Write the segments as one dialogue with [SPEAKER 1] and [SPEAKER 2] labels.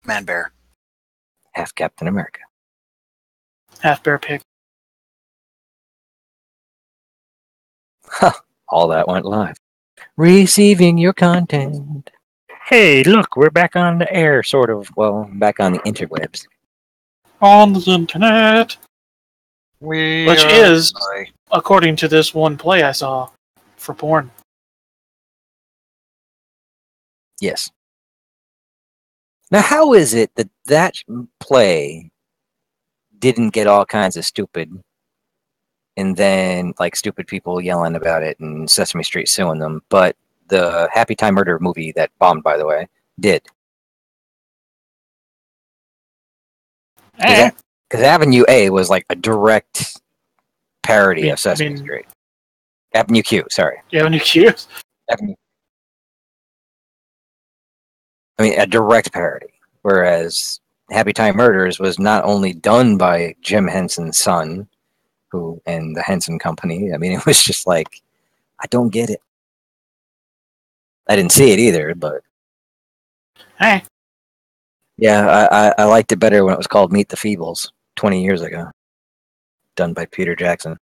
[SPEAKER 1] Man Bear.
[SPEAKER 2] Half Captain America.
[SPEAKER 3] Half Bear Pig.
[SPEAKER 2] Huh. All that went live. Receiving your content. Hey, look, we're back on the air, sort of. Well, back on the interwebs.
[SPEAKER 3] On the internet. Which is,
[SPEAKER 1] sorry.
[SPEAKER 3] according to this one play I saw, for porn.
[SPEAKER 2] Yes. Now, how is it that that play didn't get all kinds of stupid, and then, like, stupid people yelling about it and Sesame Street suing them, but the Happy Time Murder movie that bombed, by the way, did? Because Avenue A was like a direct parody of Sesame Street. Avenue Q, sorry.
[SPEAKER 3] Avenue Q?
[SPEAKER 2] A direct parody. Whereas Happy Time Murders was not only done by Jim Henson's son, and the Henson Company. I mean, it was just like, I don't get it. I didn't see it either, but
[SPEAKER 3] hey.
[SPEAKER 2] Yeah, I liked it better when it was called Meet the Feebles 20 years ago. Done by Peter Jackson.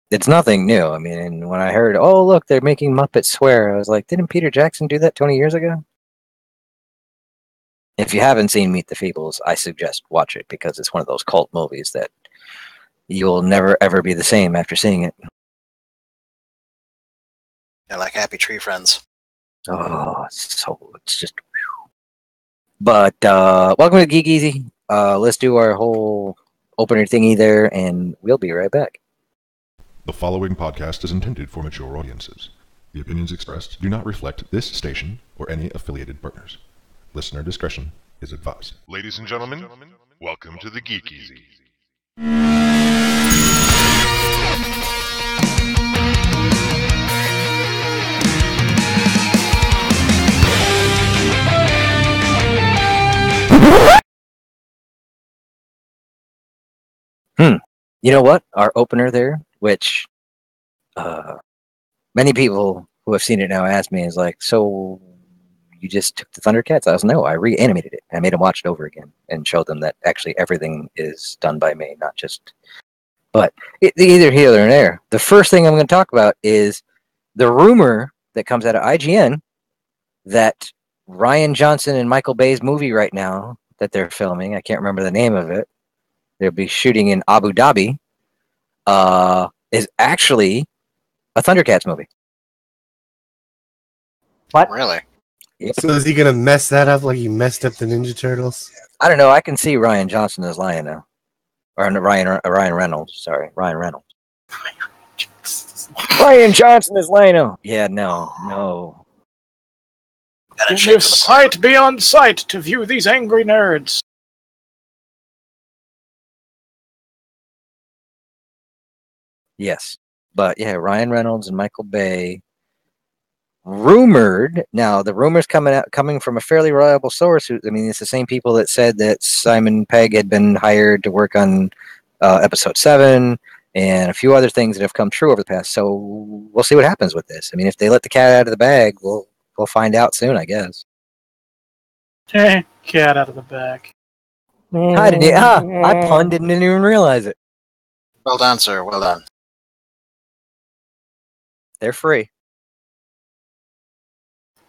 [SPEAKER 2] It's nothing new. I mean, and when I heard, oh, look, they're making Muppets swear, I was like, didn't Peter Jackson do that 20 years ago? If you haven't seen Meet the Feebles, I suggest watch it because it's one of those cult movies that you'll never, ever be the same after seeing it.
[SPEAKER 1] Yeah, like Happy Tree Friends.
[SPEAKER 2] Oh, it's just... But welcome to Geek EZ. Let's do our whole opener thingy there, and we'll be right back.
[SPEAKER 4] The following podcast is intended for mature audiences. The opinions expressed do not reflect this station or any affiliated partners. Listener discretion is advised.
[SPEAKER 5] Ladies and gentlemen, welcome to the Geek EZ.
[SPEAKER 2] You know what? Our opener there, which many people who have seen it now ask me, is like, so you just took the Thundercats? I was, no, I reanimated it. I made them watch it over again and showed them that actually everything is done by me, not just... But either here or there. The first thing I'm going to talk about is the rumor that comes out of IGN that Ryan Johnson and Michael Bay's movie right now that they're filming, I can't remember the name of it, they'll be shooting in Abu Dhabi, is actually a Thundercats movie.
[SPEAKER 1] What? Really?
[SPEAKER 2] Yep.
[SPEAKER 6] So is he going to mess that up like he messed up the Ninja Turtles?
[SPEAKER 2] I don't know. I can see Ryan Johnson as Lion now. Or Ryan Reynolds. Sorry, Ryan Reynolds. Ryan Johnson is Lion. Yeah, no.
[SPEAKER 3] Give sight beyond sight to view these angry nerds.
[SPEAKER 2] Yes. But yeah, Ryan Reynolds and Michael Bay. Rumored. Now, the rumors coming from a fairly reliable source. I mean, it's the same people that said that Simon Pegg had been hired to work on episode 7 and a few other things that have come true over the past. So we'll see what happens with this. I mean, if they let the cat out of the bag, we'll find out soon, I guess.
[SPEAKER 3] Hey, cat out of the bag.
[SPEAKER 2] I punned, didn't even realize it.
[SPEAKER 1] Well done, sir. Well done.
[SPEAKER 2] They're free.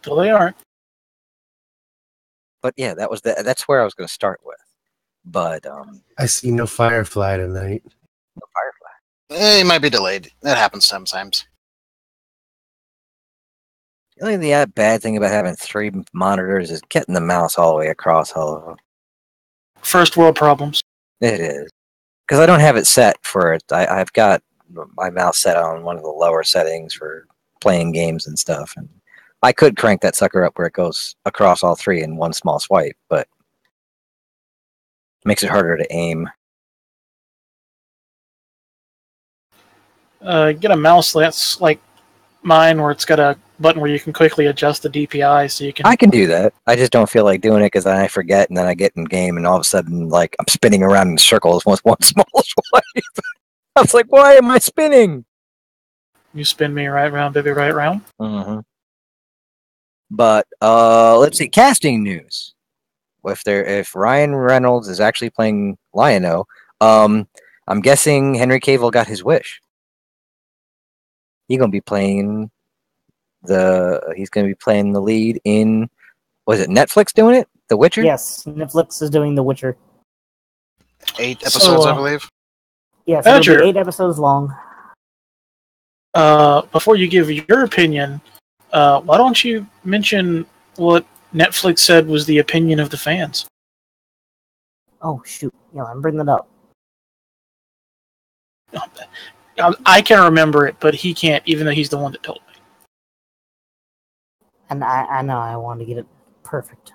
[SPEAKER 3] Well, they aren't.
[SPEAKER 2] But yeah, that's where I was going to start with. But
[SPEAKER 6] I see no Firefly tonight.
[SPEAKER 2] No Firefly.
[SPEAKER 1] It might be delayed. That happens sometimes.
[SPEAKER 2] The only bad thing about having 3 monitors is getting the mouse all the way across all of them.
[SPEAKER 3] First world problems.
[SPEAKER 2] It is. Because I don't have it set for it. I've got my mouse set on one of the lower settings for playing games and stuff. And I could crank that sucker up where it goes across all 3 in one small swipe, but it makes it harder to aim.
[SPEAKER 3] Get a mouse that's like mine where it's got a button where you can quickly adjust the DPI so you can...
[SPEAKER 2] I can do that. I just don't feel like doing it because then I forget and then I get in game and all of a sudden like I'm spinning around in circles with one small swipe. I was like, why am I spinning?
[SPEAKER 3] You spin me right round, baby, right round.
[SPEAKER 2] Mm-hmm. But let's see, casting news. If Ryan Reynolds is actually playing Lion-O, I'm guessing Henry Cavill got his wish. He's gonna be playing the lead in, was it Netflix doing it? The Witcher?
[SPEAKER 7] Yes, Netflix is doing The Witcher.
[SPEAKER 1] 8 episodes,
[SPEAKER 3] So,
[SPEAKER 1] I believe.
[SPEAKER 7] Yes, it'll
[SPEAKER 3] Badger.
[SPEAKER 7] be 8 episodes long.
[SPEAKER 3] Before you give your opinion, why don't you mention what Netflix said was the opinion of the fans?
[SPEAKER 7] Oh, shoot. Yeah, I'm bringing that up.
[SPEAKER 3] I can remember it, but he can't, even though he's the one that told me.
[SPEAKER 7] And I know I want to get it perfect.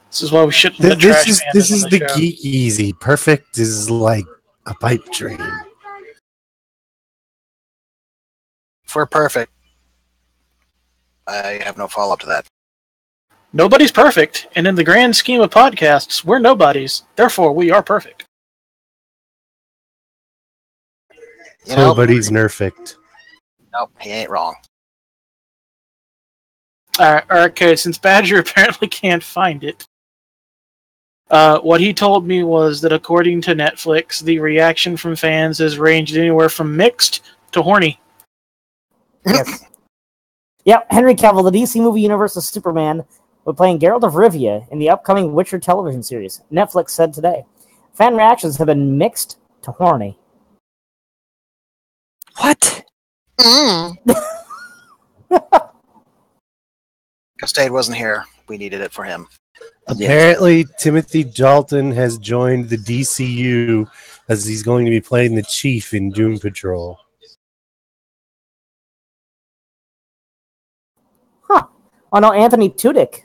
[SPEAKER 3] This is why we shouldn't let
[SPEAKER 6] This
[SPEAKER 3] trash
[SPEAKER 6] is
[SPEAKER 3] fans
[SPEAKER 6] this
[SPEAKER 3] on
[SPEAKER 6] is
[SPEAKER 3] the
[SPEAKER 6] the
[SPEAKER 3] show.
[SPEAKER 6] Geek EZ. Perfect is like a pipe dream.
[SPEAKER 1] If we're perfect, I have no follow-up to that.
[SPEAKER 3] Nobody's perfect, and in the grand scheme of podcasts, we're nobodies. Therefore, we are perfect.
[SPEAKER 1] You know,
[SPEAKER 6] Nobody's nerfect.
[SPEAKER 1] nope, he ain't wrong.
[SPEAKER 3] Alright, okay, since Badger apparently can't find it, what he told me was that according to Netflix, the reaction from fans has ranged anywhere from mixed to horny.
[SPEAKER 7] Yes. Yep, Henry Cavill, the DC movie universe's Superman, will be playing Geralt of Rivia in the upcoming Witcher television series, Netflix said today. Fan reactions have been mixed to horny.
[SPEAKER 2] What?
[SPEAKER 1] Custade wasn't here. We needed it for him.
[SPEAKER 6] Apparently, Timothy Dalton has joined the DCU as he's going to be playing the Chief in Doom Patrol.
[SPEAKER 7] Huh. Oh no, Anthony Tudyk,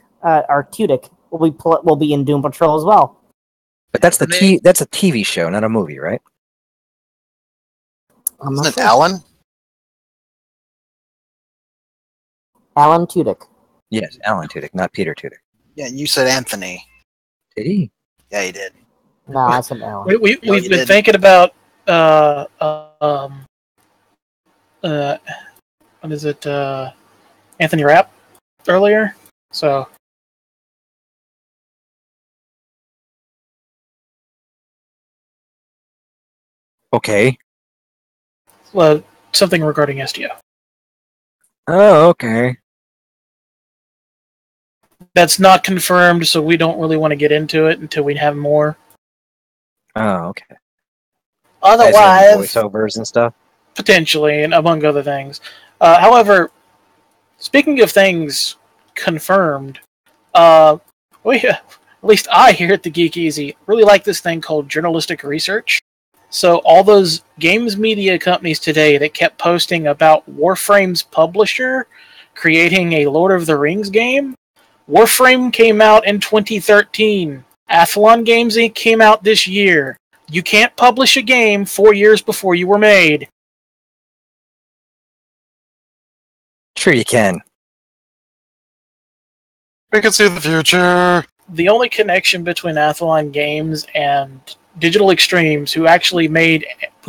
[SPEAKER 7] will be in Doom Patrol as well.
[SPEAKER 2] But that's that's a TV show, not a movie, right?
[SPEAKER 7] I'm
[SPEAKER 1] Isn't
[SPEAKER 7] not
[SPEAKER 1] it
[SPEAKER 7] sure.
[SPEAKER 1] Alan?
[SPEAKER 7] Alan Tudyk.
[SPEAKER 2] Yes, Alan Tudyk, not Peter Tudyk.
[SPEAKER 1] Yeah, you said Anthony.
[SPEAKER 2] Did he?
[SPEAKER 1] Yeah, he did.
[SPEAKER 7] No, I said Alan.
[SPEAKER 3] We've
[SPEAKER 1] No, you
[SPEAKER 3] been
[SPEAKER 1] didn't.
[SPEAKER 3] thinking about what is it? Anthony Rapp earlier. So
[SPEAKER 2] Okay.
[SPEAKER 3] something regarding STO.
[SPEAKER 2] Oh, okay.
[SPEAKER 3] That's not confirmed, so we don't really want to get into it until we have more.
[SPEAKER 2] Oh, okay. As in
[SPEAKER 3] Otherwise,
[SPEAKER 2] voiceovers and stuff.
[SPEAKER 3] potentially, and among other things. However, speaking of things confirmed, at least I here at the Geek EZ really like this thing called journalistic research. So all those games media companies today that kept posting about Warframe's publisher creating a Lord of the Rings game, Warframe came out in 2013. Athlon Games Inc. came out this year. You can't publish a game 4 years before you were made.
[SPEAKER 2] Sure you can.
[SPEAKER 1] We can see the future.
[SPEAKER 3] The only connection between Athlon Games and Digital Extremes, who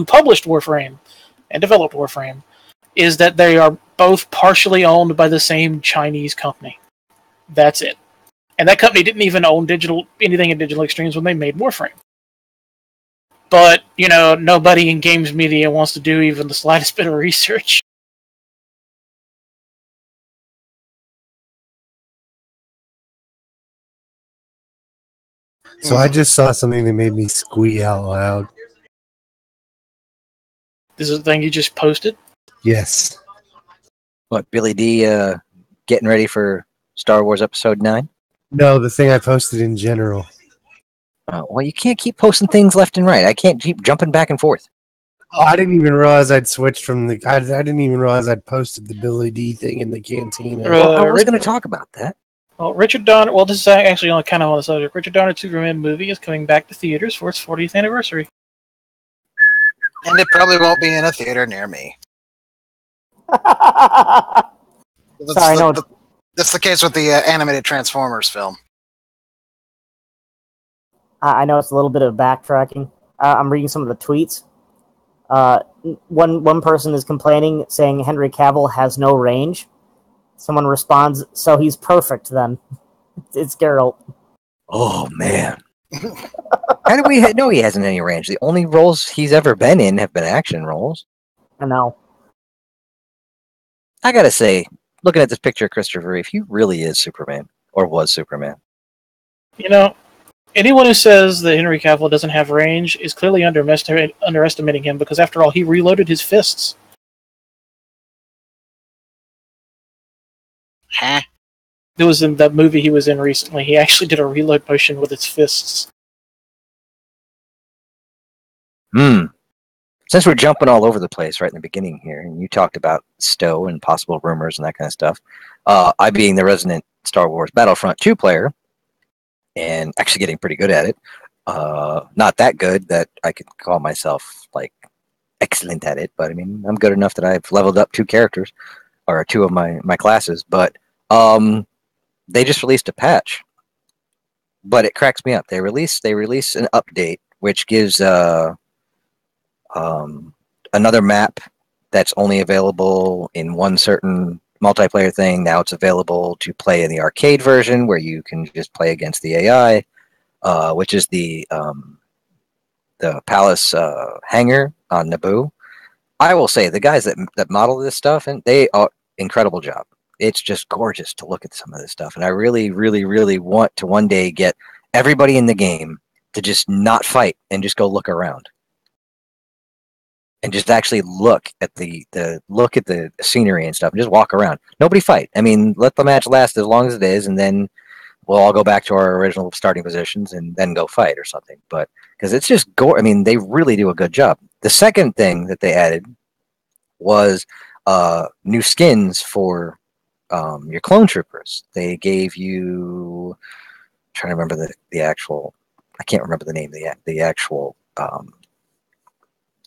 [SPEAKER 3] published Warframe and developed Warframe, is that they are both partially owned by the same Chinese company. That's it. And that company didn't even own anything in Digital Extremes when they made Warframe. But, nobody in games media wants to do even the slightest bit of research.
[SPEAKER 6] So I just saw something that made me squeal out loud.
[SPEAKER 3] This is the thing you just posted?
[SPEAKER 6] Yes.
[SPEAKER 2] What, Billy D getting ready for Star Wars Episode 9?
[SPEAKER 6] No, the thing I posted in general.
[SPEAKER 2] Oh, well, you can't keep posting things left and right. I can't keep jumping back and forth.
[SPEAKER 6] Oh, I didn't even realize I'd switched from the. I didn't even realize I'd posted the Billy D thing in the cantina.
[SPEAKER 2] Well, I was going to talk about that.
[SPEAKER 3] Well, Richard Donner. Well, this is actually kind of on the subject. Richard Donner's Superman movie is coming back to theaters for its 40th anniversary.
[SPEAKER 1] And it probably won't be in a theater near me.
[SPEAKER 7] Sorry, no.
[SPEAKER 1] That's the case with the animated Transformers film. I
[SPEAKER 7] I know it's a little bit of backtracking. I'm reading some of the tweets. one person is complaining, saying Henry Cavill has no range. Someone responds, "So he's perfect then." It's Geralt.
[SPEAKER 2] Oh man. How do we know he hasn't any range? The only roles he's ever been in have been action roles.
[SPEAKER 7] I know.
[SPEAKER 2] I gotta say, looking at this picture of Christopher Reeve, he really is Superman, or was Superman.
[SPEAKER 3] You know, anyone who says that Henry Cavill doesn't have range is clearly underestimating him, because after all, he reloaded his fists.
[SPEAKER 1] Huh?
[SPEAKER 3] It was in that movie he was in recently. He actually did a reload motion with his fists.
[SPEAKER 2] Since we're jumping all over the place right in the beginning here, and you talked about Stowe and possible rumors and that kind of stuff, I being the resident Star Wars Battlefront 2 player, and actually getting pretty good at it, not that good that I could call myself like excellent at it, but I mean, I'm good enough that I've leveled up 2 characters, or 2 of my classes, but they just released a patch, but it cracks me up. They release an update which gives another map that's only available in one certain multiplayer thing. Now it's available to play in the arcade version, where you can just play against the AI, which is the palace hangar on Naboo. I will say the guys that model this stuff, and they are incredible job. It's just gorgeous to look at some of this stuff, and I really, really, really want to one day get everybody in the game to just not fight and just go look around. And just actually look at the scenery and stuff, and just walk around. Nobody fight. I mean, let the match last as long as it is, and then we'll all go back to our original starting positions and then go fight or something. But because it's just I mean, they really do a good job. The second thing that they added was new skins for your clone troopers. They gave you, I'm trying to remember the actual. I can't remember the name of the actual.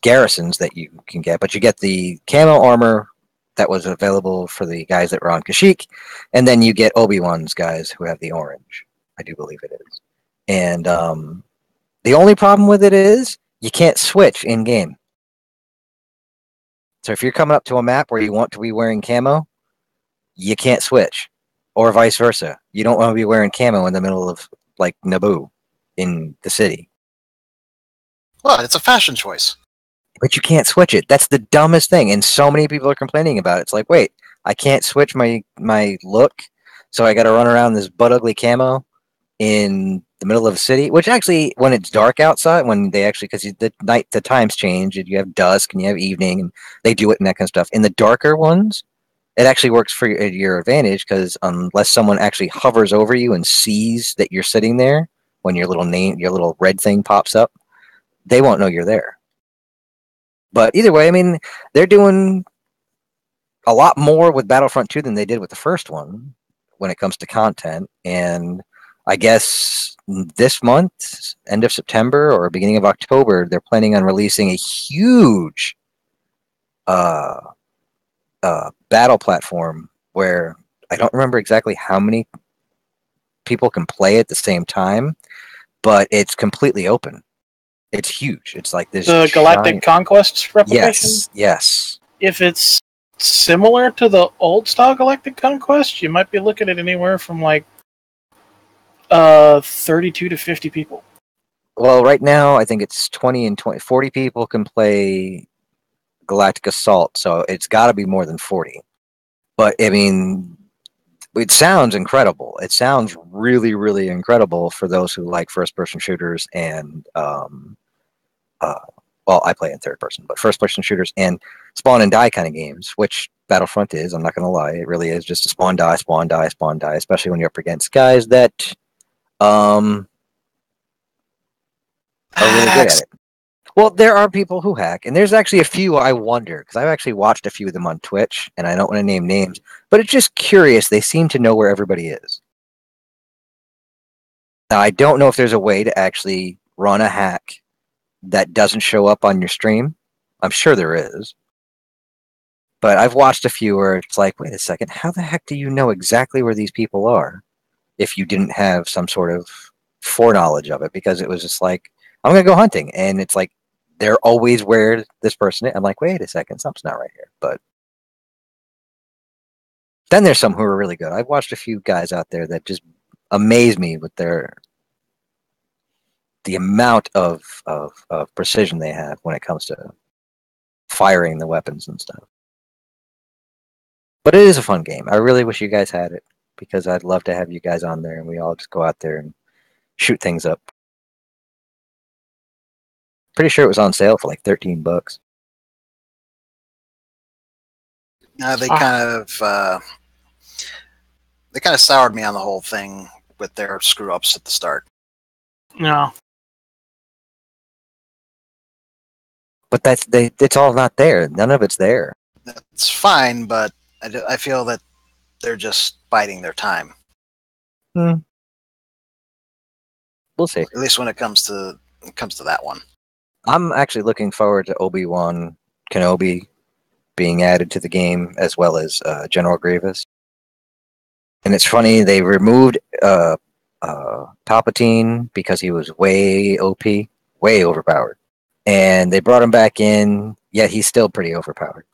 [SPEAKER 2] Garrisons that you can get, but you get the camo armor that was available for the guys that were on Kashyyyk, and then you get Obi-Wan's guys who have the orange. I do believe it is. And the only problem with it is you can't switch in game. So if you're coming up to a map where you want to be wearing camo, you can't switch, or vice versa. You don't want to be wearing camo in the middle of like Naboo in the city.
[SPEAKER 1] Well, it's a fashion choice.
[SPEAKER 2] But you can't switch it. That's the dumbest thing, and so many people are complaining about it. It's like, wait, I can't switch my look, so I got to run around this butt ugly camo in the middle of a city. Which actually, when it's dark outside, when they actually, because the times change, and you have dusk and you have evening, and they do it and that kind of stuff. In the darker ones, it actually works for your advantage, because unless someone actually hovers over you and sees that you're sitting there when your little red thing pops up, they won't know you're there. But either way, I mean, they're doing a lot more with Battlefront 2 than they did with the first one when it comes to content. And I guess this month, end of September or beginning of October, they're planning on releasing a huge battle platform where I don't remember exactly how many people can play at the same time, but it's completely open. It's huge. It's like this.
[SPEAKER 3] The Galactic Conquest replication?
[SPEAKER 2] Yes.
[SPEAKER 3] If it's similar to the old style Galactic Conquest, you might be looking at anywhere from like 32 to 50 people.
[SPEAKER 2] Well, right now, I think it's 20 and 20. 40 people can play Galactic Assault, so it's got to be more than 40. But, I mean, it sounds incredible. It sounds really, really incredible for those who like first-person shooters and well, I play in third person, but first-person shooters and spawn and die kind of games, which Battlefront is. I'm not going to lie. It really is just a spawn, die, spawn, die, spawn, die, especially when you're up against guys that are really good at it. Well, there are people who hack, and there's actually a few I wonder, because I've actually watched a few of them on Twitch, and I don't want to name names, but it's just curious. They seem to know where everybody is. Now, I don't know if there's a way to actually run a hack that doesn't show up on your stream. I'm sure there is. But I've watched a few where it's like, wait a second, how the heck do you know exactly where these people are if you didn't have some sort of foreknowledge of it? Because it was just like, I'm going to go hunting. And it's like, they're always where this person is. I'm like, wait a second, something's not right here. But then there's some who are really good. I've watched a few guys out there that just amaze me with the amount of precision they have when it comes to firing the weapons and stuff. But it is a fun game. I really wish you guys had it, because I'd love to have you guys on there and we all just go out there and shoot things up. Pretty sure it was on sale for like $13.
[SPEAKER 1] They kind of soured me on the whole thing with their screw ups at the start.
[SPEAKER 3] No.
[SPEAKER 2] But it's all not there. None of it's there.
[SPEAKER 1] It's fine, but I feel that they're just biding their time.
[SPEAKER 2] We'll see.
[SPEAKER 1] At least when it comes to that one.
[SPEAKER 2] I'm actually looking forward to Obi-Wan Kenobi being added to the game, as well as General Grievous. And it's funny, they removed Palpatine because he was way OP, way overpowered. And they brought him back in, yet he's still pretty overpowered.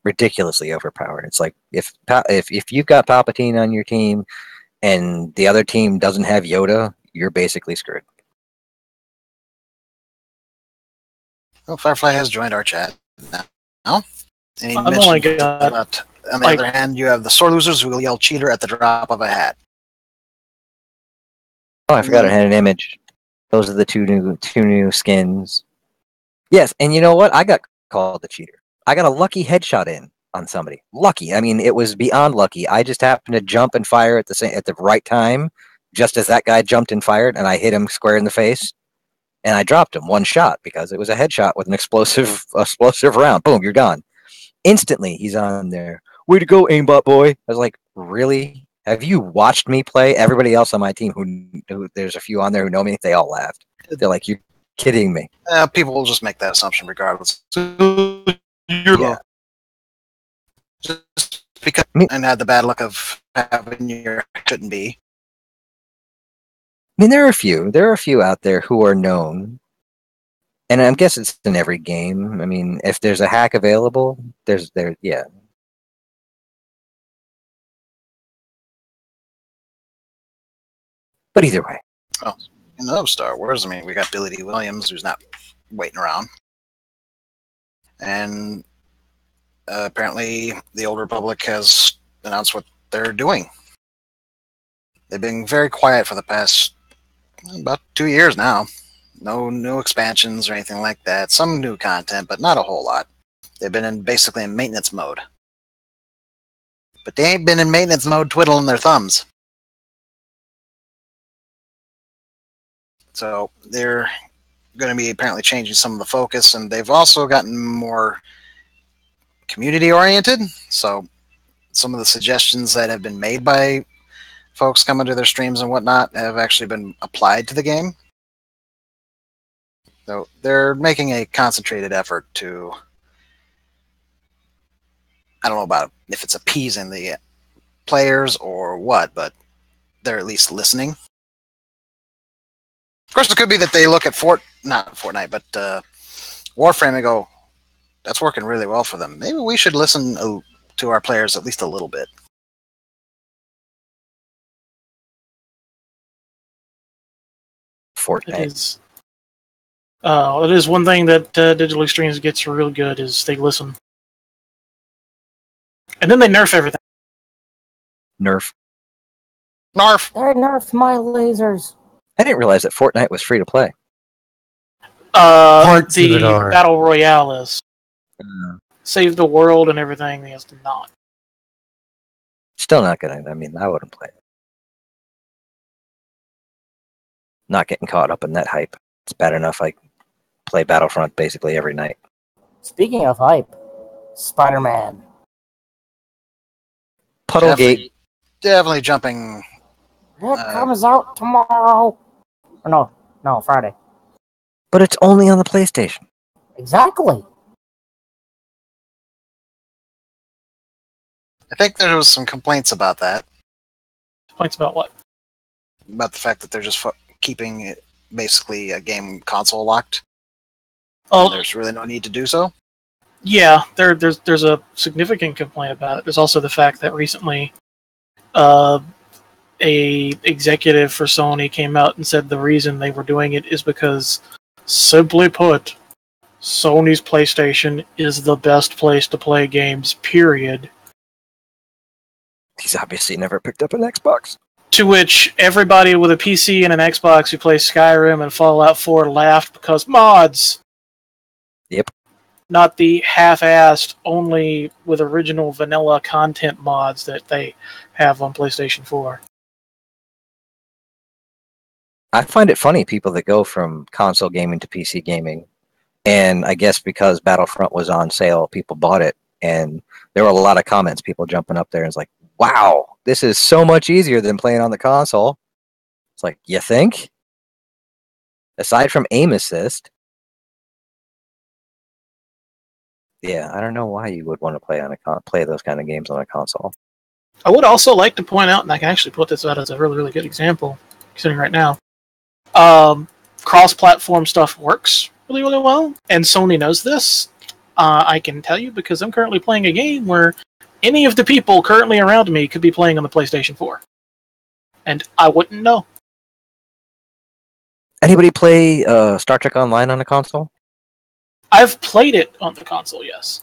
[SPEAKER 2] Ridiculously overpowered. It's like if you've got Palpatine on your team and the other team doesn't have Yoda, you're basically screwed.
[SPEAKER 1] Well, Firefly has joined our chat now. And he
[SPEAKER 3] Oh my
[SPEAKER 1] mentioned
[SPEAKER 3] God.
[SPEAKER 1] about, on the other hand, you have the sore losers who will yell cheater at the drop of a hat.
[SPEAKER 2] Oh, I forgot I had an image. Those are the two new skins. Yes, and you know what? I got called the cheater. I got a lucky headshot in on somebody. Lucky. I mean, it was beyond lucky. I just happened to jump and fire at the right time, just as that guy jumped and fired, and I hit him square in the face, and I dropped him one shot because it was a headshot with an explosive round. Boom, you're gone. Instantly, he's on there. Way to go, aimbot boy. I was like, really? Have you watched me play? Everybody else on my team who there's a few on there who know me, they all laughed. They're like, you're kidding me.
[SPEAKER 1] People will just make that assumption regardless.
[SPEAKER 2] Yeah.
[SPEAKER 1] Just because and had the bad luck of having your shouldn't be.
[SPEAKER 2] I mean, there are a few out there who are known, and I guess it's in every game. I mean, if there's a hack available, yeah. But either way.
[SPEAKER 1] Oh, in those Star Wars, I mean, we got Billy D. Williams, who's not waiting around. And apparently the Old Republic has announced what they're doing. They've been very quiet for the past about 2 years now. No new expansions or anything like that. Some new content, but not a whole lot. They've been basically in maintenance mode. But they ain't been in maintenance mode twiddling their thumbs. So they're going to be apparently changing some of the focus, and they've also gotten more community oriented. So some of the suggestions that have been made by folks coming to their streams and whatnot have actually been applied to the game. So they're making a concentrated effort to, I don't know about if it's appeasing the players or what, but they're at least listening. Of course, it could be that they look at not Fortnite, but Warframe and go, that's working really well for them. Maybe we should listen to our players at least a little bit.
[SPEAKER 2] Fortnite.
[SPEAKER 3] It is one thing that Digital Extremes gets real good is they listen. And then they nerf everything.
[SPEAKER 2] Nerf.
[SPEAKER 7] They nerfed my lasers.
[SPEAKER 2] I didn't realize that Fortnite was free to play.
[SPEAKER 6] Parts of
[SPEAKER 3] The
[SPEAKER 6] it are.
[SPEAKER 3] Battle Royale is. Save the world and everything is not.
[SPEAKER 2] Still not gonna. I mean, I wouldn't play it. Not getting caught up in that hype. It's bad enough I play Battlefront basically every night.
[SPEAKER 7] Speaking of hype, Spider-Man.
[SPEAKER 2] Puddlegate.
[SPEAKER 1] Definitely jumping.
[SPEAKER 7] It comes out tomorrow. Or no, Friday.
[SPEAKER 2] But it's only on the PlayStation.
[SPEAKER 7] Exactly.
[SPEAKER 1] I think there was some complaints about that.
[SPEAKER 3] Points about what?
[SPEAKER 1] About the fact that they're just keeping basically a game console locked.
[SPEAKER 3] Oh,
[SPEAKER 1] There's really no need to do so.
[SPEAKER 3] yeah, there's a significant complaint about it. There's also the fact that recently, a executive for Sony came out and said the reason they were doing it is because, simply put, Sony's PlayStation is the best place to play games, period.
[SPEAKER 2] He's obviously never picked up an Xbox.
[SPEAKER 3] To which everybody with a PC and an Xbox who plays Skyrim and Fallout 4 laughed because mods!
[SPEAKER 2] Yep.
[SPEAKER 3] Not the half-assed, only with original vanilla content mods that they have on PlayStation 4.
[SPEAKER 2] I find it funny, people that go from console gaming to PC gaming. And I guess because Battlefront was on sale, people bought it. And there were a lot of comments, people jumping up there and it's like, wow, this is so much easier than playing on the console. It's like, you think? Aside from aim assist. Yeah, I don't know why you would want to play those kind of games on a console.
[SPEAKER 3] I would also like to point out, and I can actually put this out as a really, really good example, considering right now, cross-platform stuff works really, really well, and Sony knows this. I can tell you because I'm currently playing a game where any of the people currently around me could be playing on the PlayStation 4. And I wouldn't know.
[SPEAKER 2] Anybody play Star Trek Online on a console?
[SPEAKER 3] I've played it on the console, yes.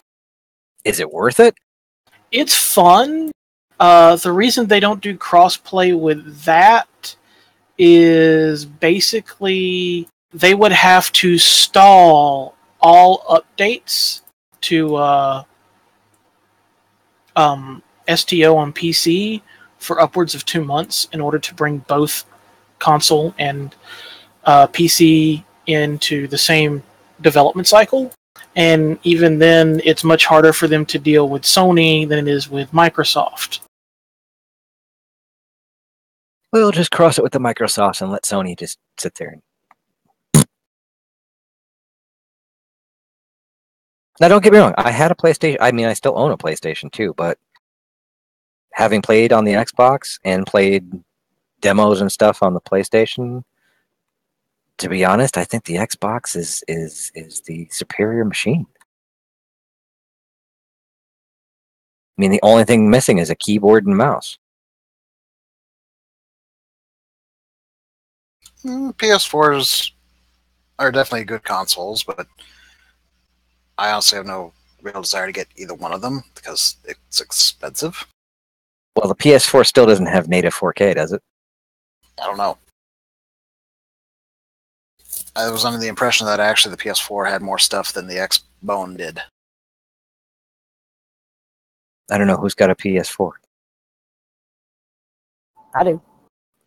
[SPEAKER 2] Is it worth it?
[SPEAKER 3] It's fun. The reason they don't do cross-play with that is basically they would have to stall all updates to STO on PC for upwards of 2 months in order to bring both console and PC into the same development cycle. And even then, it's much harder for them to deal with Sony than it is with Microsoft.
[SPEAKER 2] We'll just cross it with the Microsoft and let Sony just sit there. Now, don't get me wrong. I had a PlayStation. I mean, I still own a PlayStation 2, but having played on the Xbox and played demos and stuff on the PlayStation, to be honest, I think the Xbox is the superior machine. I mean, the only thing missing is a keyboard and mouse.
[SPEAKER 1] PS4s are definitely good consoles, but I honestly have no real desire to get either one of them because it's expensive.
[SPEAKER 2] Well, the PS4 still doesn't have native 4K, does it?
[SPEAKER 1] I don't know. I was under the impression that actually the PS4 had more stuff than the Xbone did.
[SPEAKER 2] I don't know who's got a PS4.
[SPEAKER 7] I do.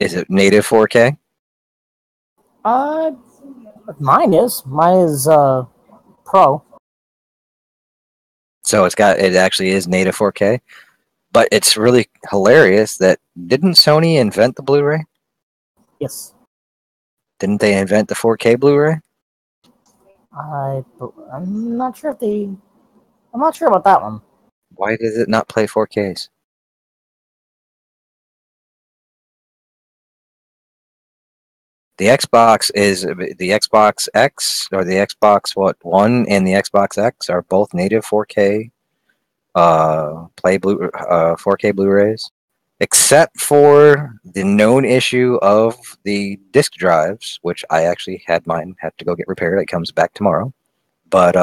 [SPEAKER 2] Is it native 4K?
[SPEAKER 7] Mine is. Mine is Pro.
[SPEAKER 2] So it actually is native 4K. But it's really hilarious that didn't Sony invent the Blu-ray?
[SPEAKER 7] Yes.
[SPEAKER 2] Didn't they invent the 4K Blu-ray?
[SPEAKER 7] I'm not sure if they. I'm not sure about that one.
[SPEAKER 2] Why does it not play 4Ks? The Xbox X or the Xbox One and the Xbox X are both native 4K 4K Blu-rays, except for the known issue of the disk drives, which I actually had mine have to go get repaired. It comes back tomorrow. But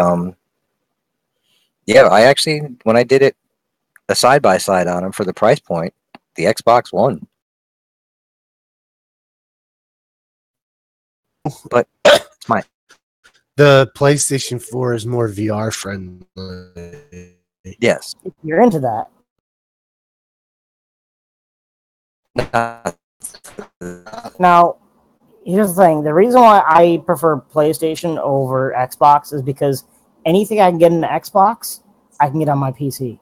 [SPEAKER 2] yeah, I actually, when I did it a side-by-side on them for the price point, the Xbox won. But it's mine.
[SPEAKER 6] The PlayStation 4 is more VR friendly.
[SPEAKER 2] Yes.
[SPEAKER 7] If you're into that. Now, here's the thing. The reason why I prefer PlayStation over Xbox is because anything I can get in the Xbox, I can get on my PC.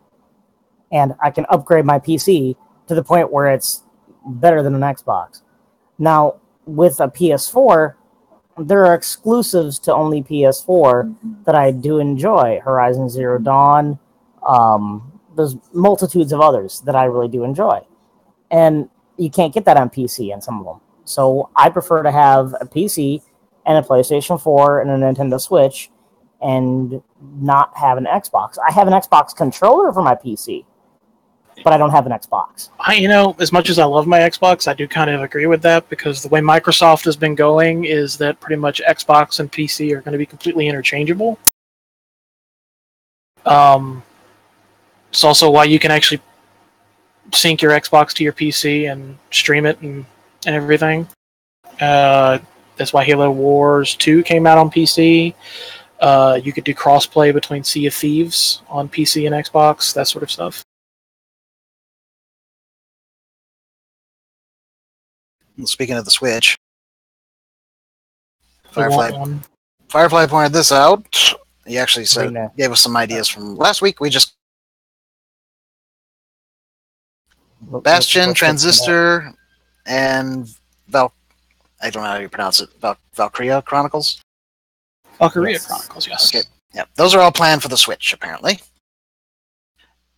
[SPEAKER 7] And I can upgrade my PC to the point where it's better than an Xbox. Now, with a PS4, there are exclusives to only PS4 that I do enjoy. Horizon Zero Dawn. There's multitudes of others that I really do enjoy. And you can't get that on PC in some of them. So I prefer to have a PC and a PlayStation 4 and a Nintendo Switch and not have an Xbox. I have an Xbox controller for my PC, but I don't have an Xbox.
[SPEAKER 3] As much as I love my Xbox, I do kind of agree with that, because the way Microsoft has been going is that pretty much Xbox and PC are going to be completely interchangeable. It's also why you can actually sync your Xbox to your PC and stream it and everything. That's why Halo Wars 2 came out on PC. You could do crossplay between Sea of Thieves on PC and Xbox, that sort of stuff.
[SPEAKER 1] Speaking of the Switch,
[SPEAKER 3] I want
[SPEAKER 1] Firefly
[SPEAKER 3] one.
[SPEAKER 1] Firefly pointed this out. He actually said,
[SPEAKER 7] Arena.
[SPEAKER 1] gave us some ideas from last week. We just Bastion, Transistor, and I don't know how you pronounce it. Valkyria Chronicles.
[SPEAKER 3] Valkyria
[SPEAKER 7] Yes.
[SPEAKER 3] Chronicles, yes.
[SPEAKER 1] Okay. Yeah, those are all planned for the Switch, apparently.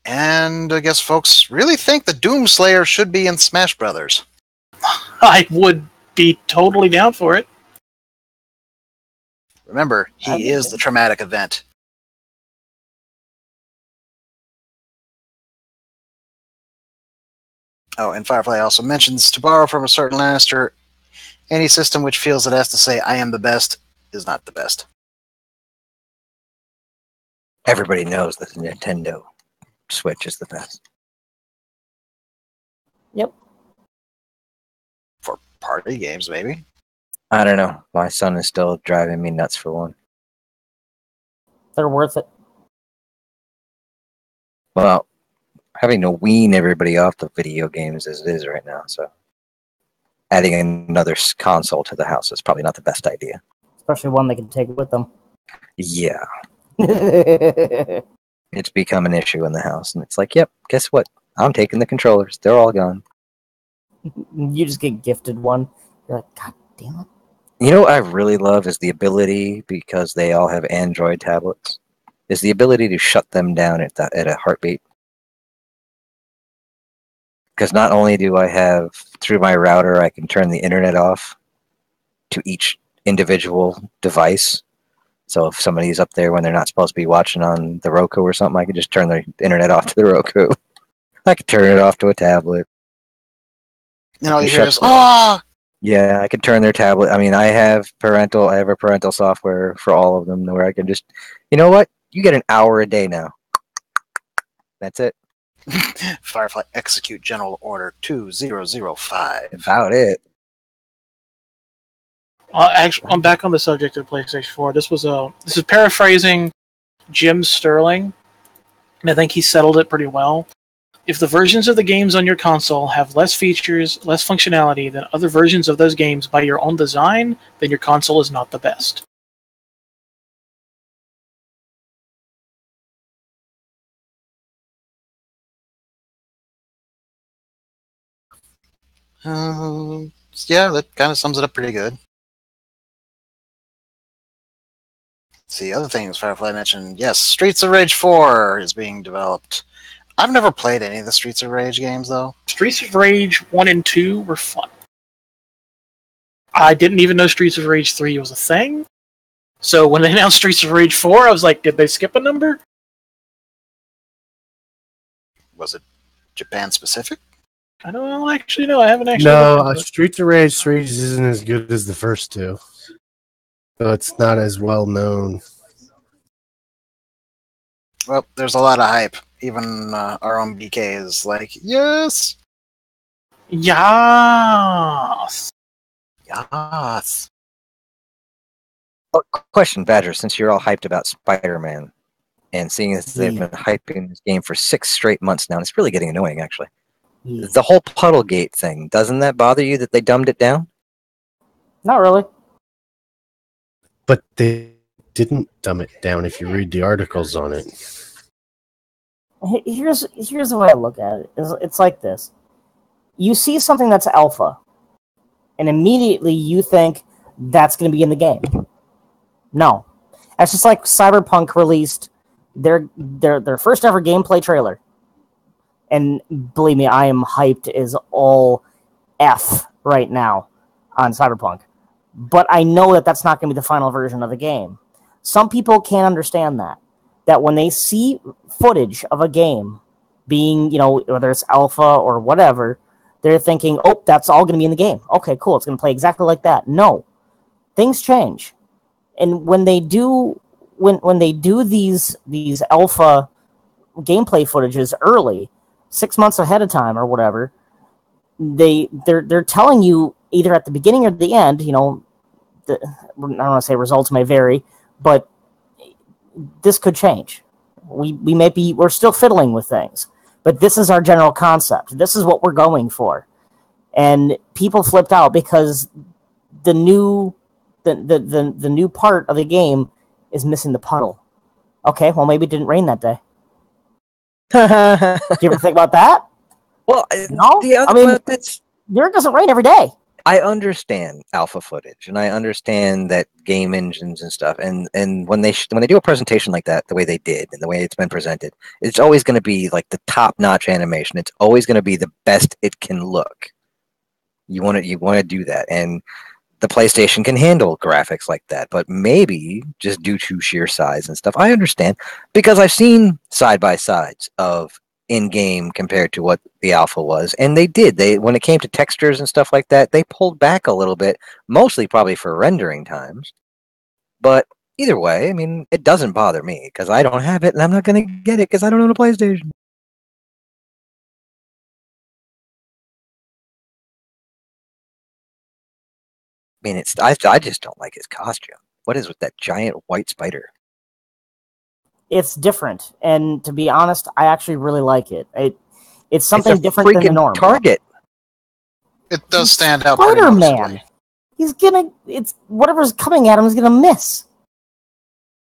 [SPEAKER 1] And I guess folks really think the Doomslayer should be in Smash Brothers.
[SPEAKER 3] I would be totally down for it.
[SPEAKER 1] Remember, he is the traumatic event. Oh, and Firefly also mentions, to borrow from a certain Lannister, any system which feels it has to say, I am the best, is not the best.
[SPEAKER 2] Everybody knows that the Nintendo Switch is the best.
[SPEAKER 7] Yep.
[SPEAKER 1] For party games, maybe.
[SPEAKER 2] I don't know. My son is still driving me nuts for one.
[SPEAKER 7] They're worth it.
[SPEAKER 2] Well, having to wean everybody off the video games as it is right now, so adding another console to the house is probably not the best idea.
[SPEAKER 7] Especially one they can take with them.
[SPEAKER 2] Yeah,
[SPEAKER 7] You
[SPEAKER 2] it's become an issue in the house, and it's like, yep, guess what? I'm taking the controllers. They're all gone.
[SPEAKER 7] just get gifted one. You're like, God damn it.
[SPEAKER 2] You know what I really love is the ability, because they all have Android tablets, is the ability to shut them down at a heartbeat. Because not only do I have, through my router, I can turn the internet off to each individual device. So if somebody's up there when they're not supposed to be watching on the Roku or something, I can just turn the internet off to the Roku. I can turn it off to a tablet.
[SPEAKER 1] You know, you
[SPEAKER 2] Shut
[SPEAKER 1] hear just,
[SPEAKER 2] the-
[SPEAKER 1] ah!
[SPEAKER 2] Yeah, I can turn their tablet. I mean, I have a parental software for all of them where I can just, you know what? You get an hour a day now. That's it.
[SPEAKER 1] Firefly execute General Order 2005.
[SPEAKER 2] About it.
[SPEAKER 3] Actually, I'm back on the subject of PlayStation 4. This is paraphrasing Jim Sterling, and I think he settled it pretty well. If the versions of the games on your console have less features, less functionality than other versions of those games by your own design, then your console is not the best.
[SPEAKER 1] Yeah, that kind of sums it up pretty good. See, other things Firefly mentioned. Yes, Streets of Rage 4 is being developed. I've never played any of the Streets of Rage games, though.
[SPEAKER 3] Streets of Rage 1 and 2 were fun. I didn't even know Streets of Rage 3 was a thing. So when they announced Streets of Rage 4, I was like, did they skip a number?
[SPEAKER 1] Was it Japan specific?
[SPEAKER 3] I don't actually know. I haven't actually.
[SPEAKER 6] No,
[SPEAKER 3] looked into it.
[SPEAKER 6] Streets of Rage 3 isn't as good as the first two. So it's not as well known.
[SPEAKER 1] Well, there's a lot of hype. Even our own BK is like, yes!
[SPEAKER 3] Yes.
[SPEAKER 1] Yes!
[SPEAKER 2] Oh, question, Badger, since you're all hyped about Spider-Man, and seeing as they've been hyping this game for 6 straight months now, and it's really getting annoying, actually.
[SPEAKER 7] Yeah.
[SPEAKER 2] The whole Puddlegate thing, doesn't that bother you that they dumbed it down?
[SPEAKER 7] Not really.
[SPEAKER 6] But they didn't dumb it down if you read the articles on it.
[SPEAKER 7] Here's the way I look at it. It's like this. You see something that's alpha, and immediately you think that's going to be in the game. No. That's just like Cyberpunk released their first ever gameplay trailer. And believe me, I am hyped as all F right now on Cyberpunk. but I know that that's not going to be the final version of the game. Some people can't understand that when they see footage of a game being, whether it's alpha or whatever, they're thinking, oh, that's all going to be in the game. Okay, cool. It's going to play exactly like that. No, things change. And when they do these alpha gameplay footages early, 6 months ahead of time or whatever, they're telling you either at the beginning or the end, I don't want to say results may vary, but this could change. We're still fiddling with things, but this is our general concept. This is what we're going for. And people flipped out because the new part of the game is missing the puddle. Okay, well maybe it didn't rain that day. Do you ever think about that?
[SPEAKER 2] Well,
[SPEAKER 7] No, there doesn't rain every day.
[SPEAKER 2] I understand alpha footage, and I understand that game engines and stuff. And when they do a presentation like that, the way they did and the way it's been presented, it's always going to be like the top-notch animation. It's always going to be the best it can look. You want to do that, and the PlayStation can handle graphics like that. But maybe just due to sheer size and stuff, I understand because I've seen side by sides of in-game compared to what the alpha was, and they when it came to textures and stuff like that, they pulled back a little bit, mostly probably for rendering times. But either way, I mean, it doesn't bother me because I don't have it and I'm not going to get it because I don't own a PlayStation. I mean, I just don't like his costume. What is with that giant white spider?
[SPEAKER 7] It's different, and to be honest, I actually really like it. It's something different than the norm.
[SPEAKER 2] Target.
[SPEAKER 1] It does stand out pretty
[SPEAKER 7] Spider-Man. It's whatever's coming at him is gonna miss.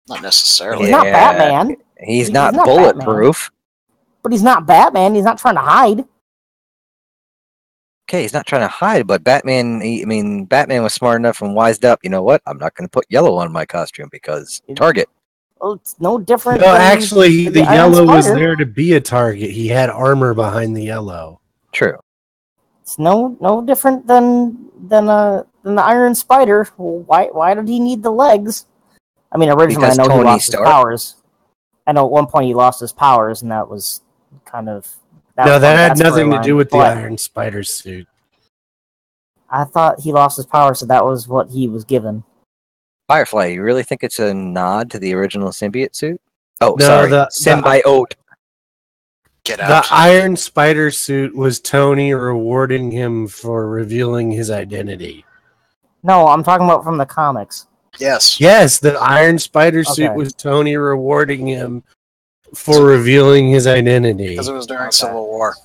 [SPEAKER 1] Not necessarily.
[SPEAKER 7] He's not Batman.
[SPEAKER 2] He's not bulletproof.
[SPEAKER 7] Batman. But he's not Batman. He's not trying to hide.
[SPEAKER 2] Okay, he's not trying to hide, but Batman was smart enough and wised up. You know what? I'm not going to put yellow on my costume because target.
[SPEAKER 7] Well, it's no different.
[SPEAKER 6] No, actually, the yellow was there to be a target. He had armor behind the yellow.
[SPEAKER 2] True.
[SPEAKER 7] It's no different than the Iron Spider. Why did he need the legs? I mean, originally I know he lost his powers. I know at one point he lost his powers, and that was kind of...
[SPEAKER 6] That had nothing to do with the Iron Spider suit.
[SPEAKER 7] I thought he lost his powers, so that was what he was given.
[SPEAKER 2] Firefly, you really think it's a nod to the original symbiote suit? Oh,
[SPEAKER 6] no,
[SPEAKER 2] sorry, symbiote.
[SPEAKER 1] Get out.
[SPEAKER 6] The Iron Spider suit was Tony rewarding him for revealing his identity.
[SPEAKER 7] No, I'm talking about from the comics.
[SPEAKER 1] Yes.
[SPEAKER 6] Yes, the Iron Spider suit was Tony rewarding him for revealing his identity.
[SPEAKER 1] Because it was during Civil War.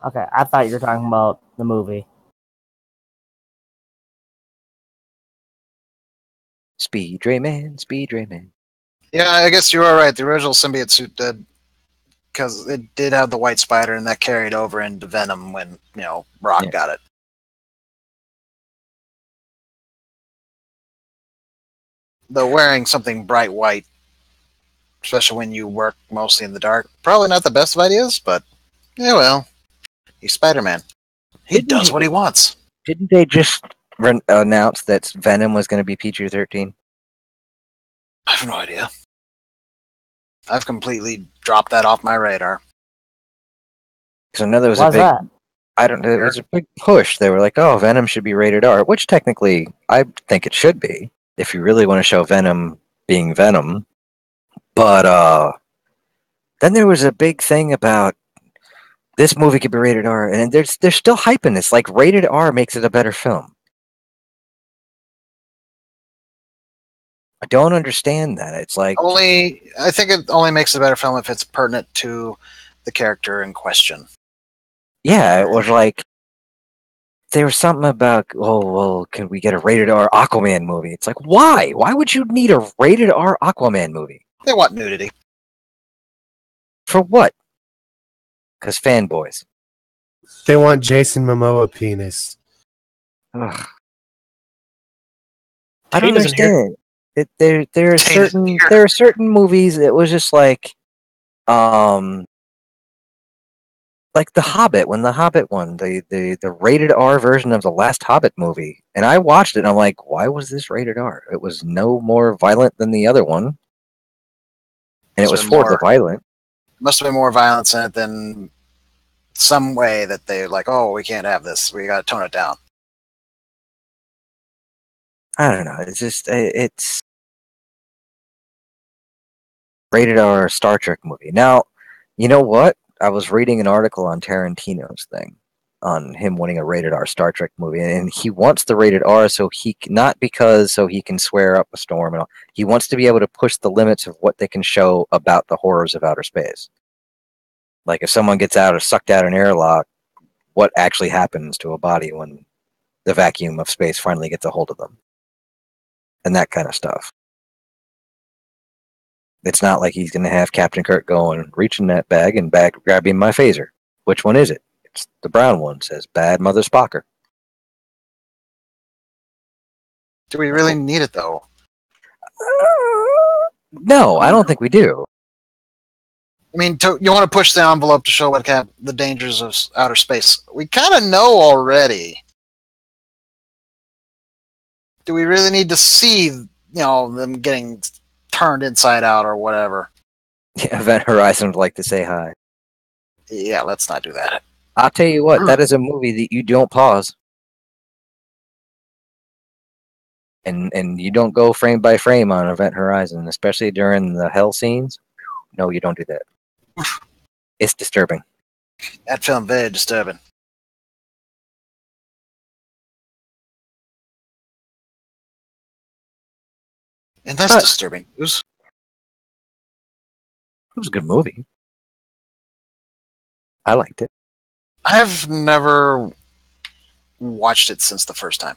[SPEAKER 7] Okay, I thought you were talking about the movie.
[SPEAKER 2] Speed Rayman.
[SPEAKER 1] Yeah, I guess you were right. The original symbiote suit did, because it did have the white spider, and that carried over into Venom when, Rock got it. Though wearing something bright white, especially when you work mostly in the dark, probably not the best of ideas, but, yeah, well, he's Spider-Man. He does what he wants.
[SPEAKER 2] Didn't they just announce that Venom was going to be PG-13?
[SPEAKER 1] I have no idea. I've completely dropped that off my radar.
[SPEAKER 2] So I know there was it was a big push. They were like, oh, Venom should be rated R, which technically I think it should be, if you really want to show Venom being Venom. But then there was a big thing about this movie could be rated R, and they're still hyping this. Like, rated R makes it a better film. I don't understand that. It's like...
[SPEAKER 1] I think it only makes it a better film if it's pertinent to the character in question.
[SPEAKER 2] Yeah, it was like... There was something about, oh, well, can we get a rated R Aquaman movie? It's like, why? Why would you need a rated R Aquaman movie?
[SPEAKER 1] They want nudity.
[SPEAKER 2] For what? Because fanboys.
[SPEAKER 6] They want Jason Momoa penis.
[SPEAKER 2] Ugh. I don't understand. There are certain movies that was just like, like The Hobbit, when The Hobbit won, the rated R version of the last Hobbit movie. And I watched it and I'm like, why was this rated R? It was no more violent than the other one. And it was for the violent.
[SPEAKER 1] Must have been more violence in it than some way that they like, oh, we can't have this. We got to tone it down.
[SPEAKER 2] I don't know. It's just, it's rated R Star Trek movie. Now, you know what? I was reading an article on Tarantino's thing, on him winning a rated R Star Trek movie, and he wants the rated R so he not because so he can swear up a storm and all. He wants to be able to push the limits of what they can show about the horrors of outer space. Like if someone gets out or sucked out an airlock, what actually happens to a body when the vacuum of space finally gets a hold of them, and that kind of stuff. It's not like he's going to have Captain Kirk going, reaching that bag and grabbing my phaser. Which one is it? It's the brown one, says Bad Mother Spocker.
[SPEAKER 1] Do we really need it, though?
[SPEAKER 2] No, I don't think we do.
[SPEAKER 1] I mean, you want to push the envelope to show what the dangers of outer space. We kind of know already. Do we really need to see, them getting turned inside out or whatever?
[SPEAKER 2] Yeah, Event Horizon would like to say hi.
[SPEAKER 1] Yeah, let's not do that.
[SPEAKER 2] I'll tell you what, that is a movie that you don't pause. And you don't go frame by frame on Event Horizon, especially during the hell scenes. No, you don't do that. It's disturbing.
[SPEAKER 1] That film, very disturbing. And that's disturbing news.
[SPEAKER 2] It was a good movie. I liked it.
[SPEAKER 1] I've never watched it since the first time.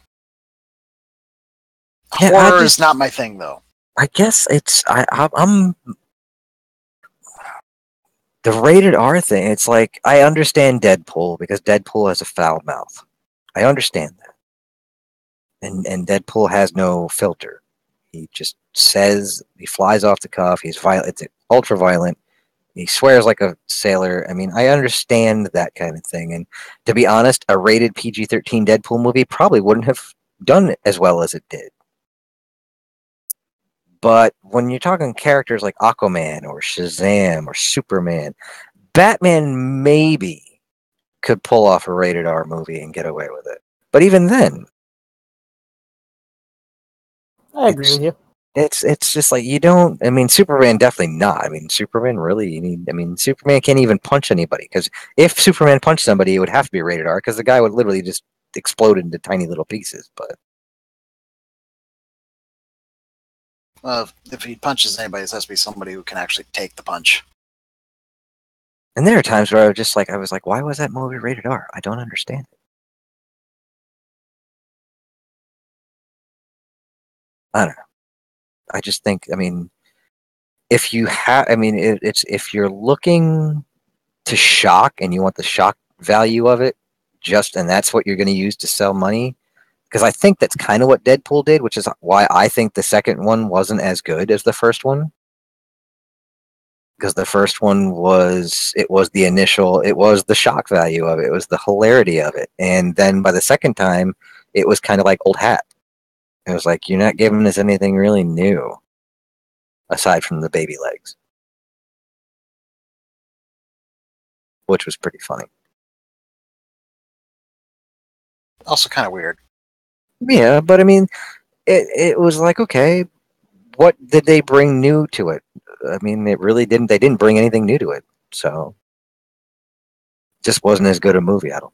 [SPEAKER 2] Yeah,
[SPEAKER 1] Horror is not my thing, though.
[SPEAKER 2] I guess it's I'm the rated R thing. It's like I understand Deadpool because Deadpool has a foul mouth. I understand that, and Deadpool has no filter. He just says, he flies off the cuff. He's violent. It's ultra violent. He swears like a sailor. I mean, I understand that kind of thing. And to be honest, a rated PG-13 Deadpool movie probably wouldn't have done as well as it did. But when you're talking characters like Aquaman or Shazam or Superman, Batman maybe could pull off a rated R movie and get away with it. But even then,
[SPEAKER 7] I agree with you.
[SPEAKER 2] It's just like you don't. I mean, Superman definitely not. I mean, Superman really. Superman can't even punch anybody because if Superman punched somebody, it would have to be rated R because the guy would literally just explode into tiny little pieces. But
[SPEAKER 1] well, if he punches anybody, it has to be somebody who can actually take the punch.
[SPEAKER 2] And there are times where I was like, why was that movie rated R? I don't understand it. I don't know. I just think, if you have, if you're looking to shock and you want the shock value of it, and that's what you're going to use to sell money, because I think that's kind of what Deadpool did, which is why I think the second one wasn't as good as the first one. Because the first one was the shock value of it. It was the hilarity of it. And then by the second time, it was kind of like old hat. It was like, you're not giving us anything really new, aside from the baby legs. Which was pretty funny.
[SPEAKER 1] Also kind of weird.
[SPEAKER 2] Yeah, but it was like, okay, what did they bring new to it? It really didn't. They didn't bring anything new to it. So, just wasn't as good a movie, I don't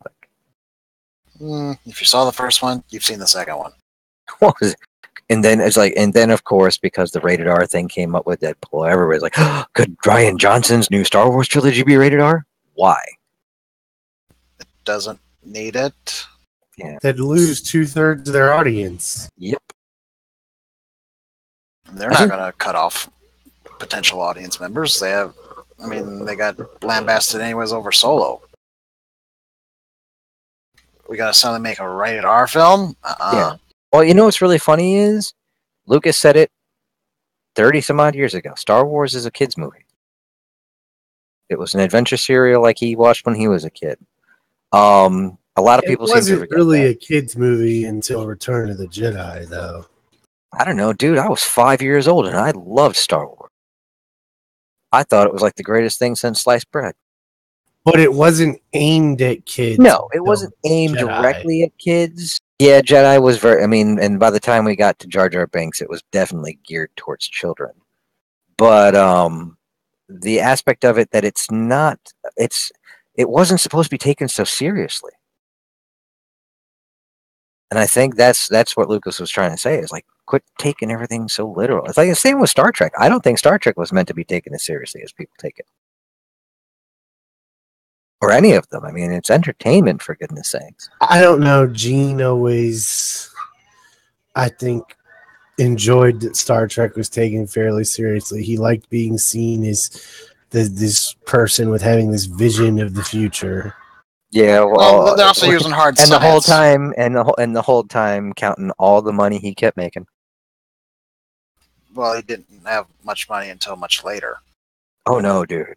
[SPEAKER 2] think.
[SPEAKER 1] If you saw the first one, you've seen the second one.
[SPEAKER 2] What was it? And then of course, because the rated R thing came up with Deadpool, everybody's like, oh, could Rian Johnson's new Star Wars trilogy be rated R? Why?
[SPEAKER 1] It doesn't need it.
[SPEAKER 2] Yeah.
[SPEAKER 6] They'd lose 2/3 of their audience.
[SPEAKER 2] Yep.
[SPEAKER 1] They're not going to cut off potential audience members. They got lambasted anyways over Solo. We got to suddenly make a rated R film?
[SPEAKER 2] Yeah. Well, you know what's really funny is Lucas said it 30 some odd years ago. Star Wars is a kid's movie. It was an adventure serial like he watched when he was a kid. A lot of
[SPEAKER 6] It
[SPEAKER 2] people seem to
[SPEAKER 6] wasn't
[SPEAKER 2] forget
[SPEAKER 6] really
[SPEAKER 2] that.
[SPEAKER 6] a kids movie until Return of the Jedi, though.
[SPEAKER 2] I don't know, dude. I was 5 years old and I loved Star Wars. I thought it was like the greatest thing since sliced bread.
[SPEAKER 6] But it wasn't aimed at kids.
[SPEAKER 2] No, it
[SPEAKER 6] until
[SPEAKER 2] wasn't aimed
[SPEAKER 6] Jedi.
[SPEAKER 2] directly at kids. Yeah, Jedi was very. I mean, and by the time we got to Jar Jar Binks, it was definitely geared towards children. But the aspect of it that it wasn't supposed to be taken so seriously. And I think that's what Lucas was trying to say is like, quit taking everything so literal. It's like the same with Star Trek. I don't think Star Trek was meant to be taken as seriously as people take it. Or any of them. I mean, it's entertainment, for goodness sakes.
[SPEAKER 6] I don't know. Gene always, I think, enjoyed that Star Trek was taken fairly seriously. He liked being seen as this person with having this vision of the future.
[SPEAKER 2] Yeah,
[SPEAKER 1] Well, they're also using hard
[SPEAKER 2] and
[SPEAKER 1] science.
[SPEAKER 2] the whole time counting all the money he kept making.
[SPEAKER 1] Well, he didn't have much money until much later.
[SPEAKER 2] Oh no, dude.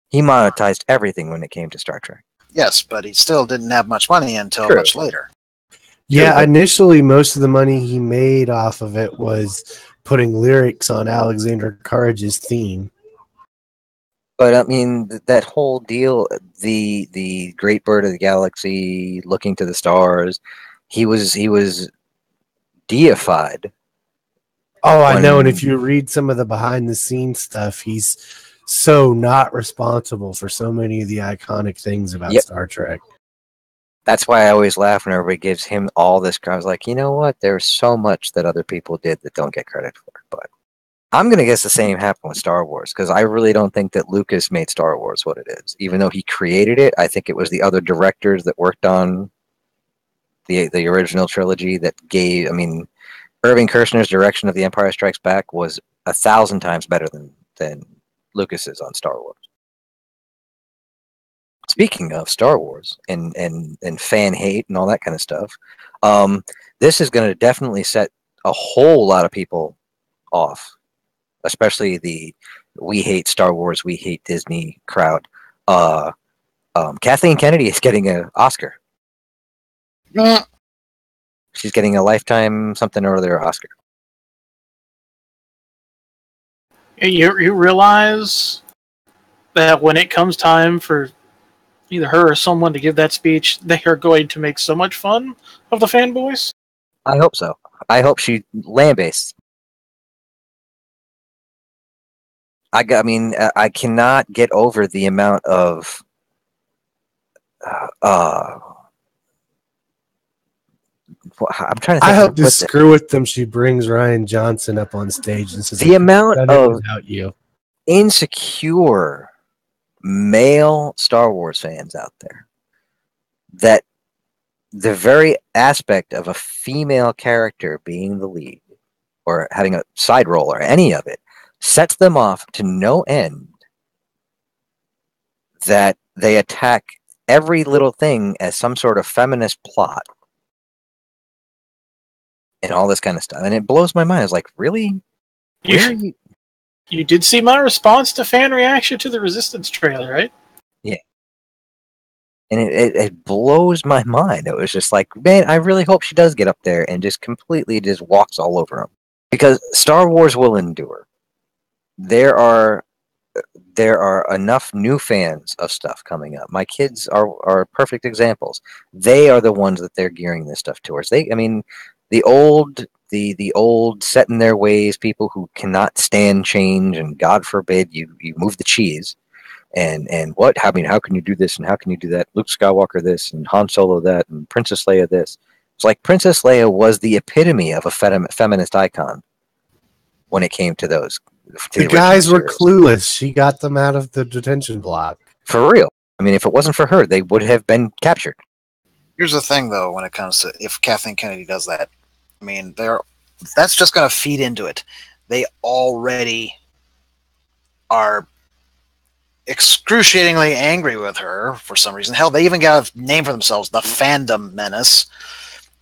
[SPEAKER 2] He monetized everything when it came to Star Trek.
[SPEAKER 1] Yes, but he still didn't have much money until
[SPEAKER 2] True.
[SPEAKER 1] much later.
[SPEAKER 6] Yeah,
[SPEAKER 2] but-
[SPEAKER 6] initially, most of the money he made off of it was putting lyrics on Alexander Courage's theme.
[SPEAKER 2] But I mean, that whole deal, the Great Bird of the Galaxy, looking to the stars, he was deified.
[SPEAKER 6] Oh, I know. And if you read some of the behind the scenes stuff, he's so not responsible for so many of the iconic things about Star Trek.
[SPEAKER 2] That's why I always laugh when everybody gives him all this. I was like, you know what? There's so much that other people did that don't get credit for. But I'm going to guess the same happened with Star Wars, because I really don't think that Lucas made Star Wars what it is. Even though he created it, I think it was the other directors that worked on the original trilogy that gave. I mean, Irving Kershner's direction of The Empire Strikes Back was 1,000 times better than Lucas's on Star Wars. Speaking of Star Wars and fan hate and all that kind of stuff, this is going to definitely set a whole lot of people off, especially the "we hate Star Wars, we hate Disney" crowd. Kathleen Kennedy is getting an Oscar. She's getting a lifetime something or other Oscar.
[SPEAKER 3] You realize that when it comes time for either her or someone to give that speech, they are going to make so much fun of the fanboys?
[SPEAKER 2] I hope so. I hope she lambastes. I cannot get over the amount of I'm trying to think.
[SPEAKER 6] I hope to screw with them. She brings Ryan Johnson up on stage and says,
[SPEAKER 2] the amount of
[SPEAKER 6] without you.
[SPEAKER 2] Insecure male Star Wars fans out there that the very aspect of a female character being the lead or having a side role or any of it sets them off to no end, that they attack every little thing as some sort of feminist plot and all this kind of stuff. And it blows my mind. It's like, really?
[SPEAKER 3] You did see my response to fan reaction to the Resistance trailer, right?
[SPEAKER 2] Yeah. And it blows my mind. It was just like, man, I really hope she does get up there and just completely just walks all over him. Because Star Wars will endure. There are enough new fans of stuff coming up. My kids are perfect examples. They are the ones that they're gearing this stuff towards. The old set in their ways people who cannot stand change, and God forbid you move the cheese, and what? I mean, how can you do this and how can you do that? Luke Skywalker this and Han Solo that and Princess Leia this. It's like Princess Leia was the epitome of a feminist icon when it came to those.
[SPEAKER 6] The guys were clueless. She got them out of the detention block.
[SPEAKER 2] For real. I mean, if it wasn't for her, they would have been captured.
[SPEAKER 1] Here's the thing, though, when it comes to if Kathleen Kennedy does that, I mean, that's just going to feed into it. They already are excruciatingly angry with her for some reason. Hell, they even got a name for themselves, the Fandom Menace.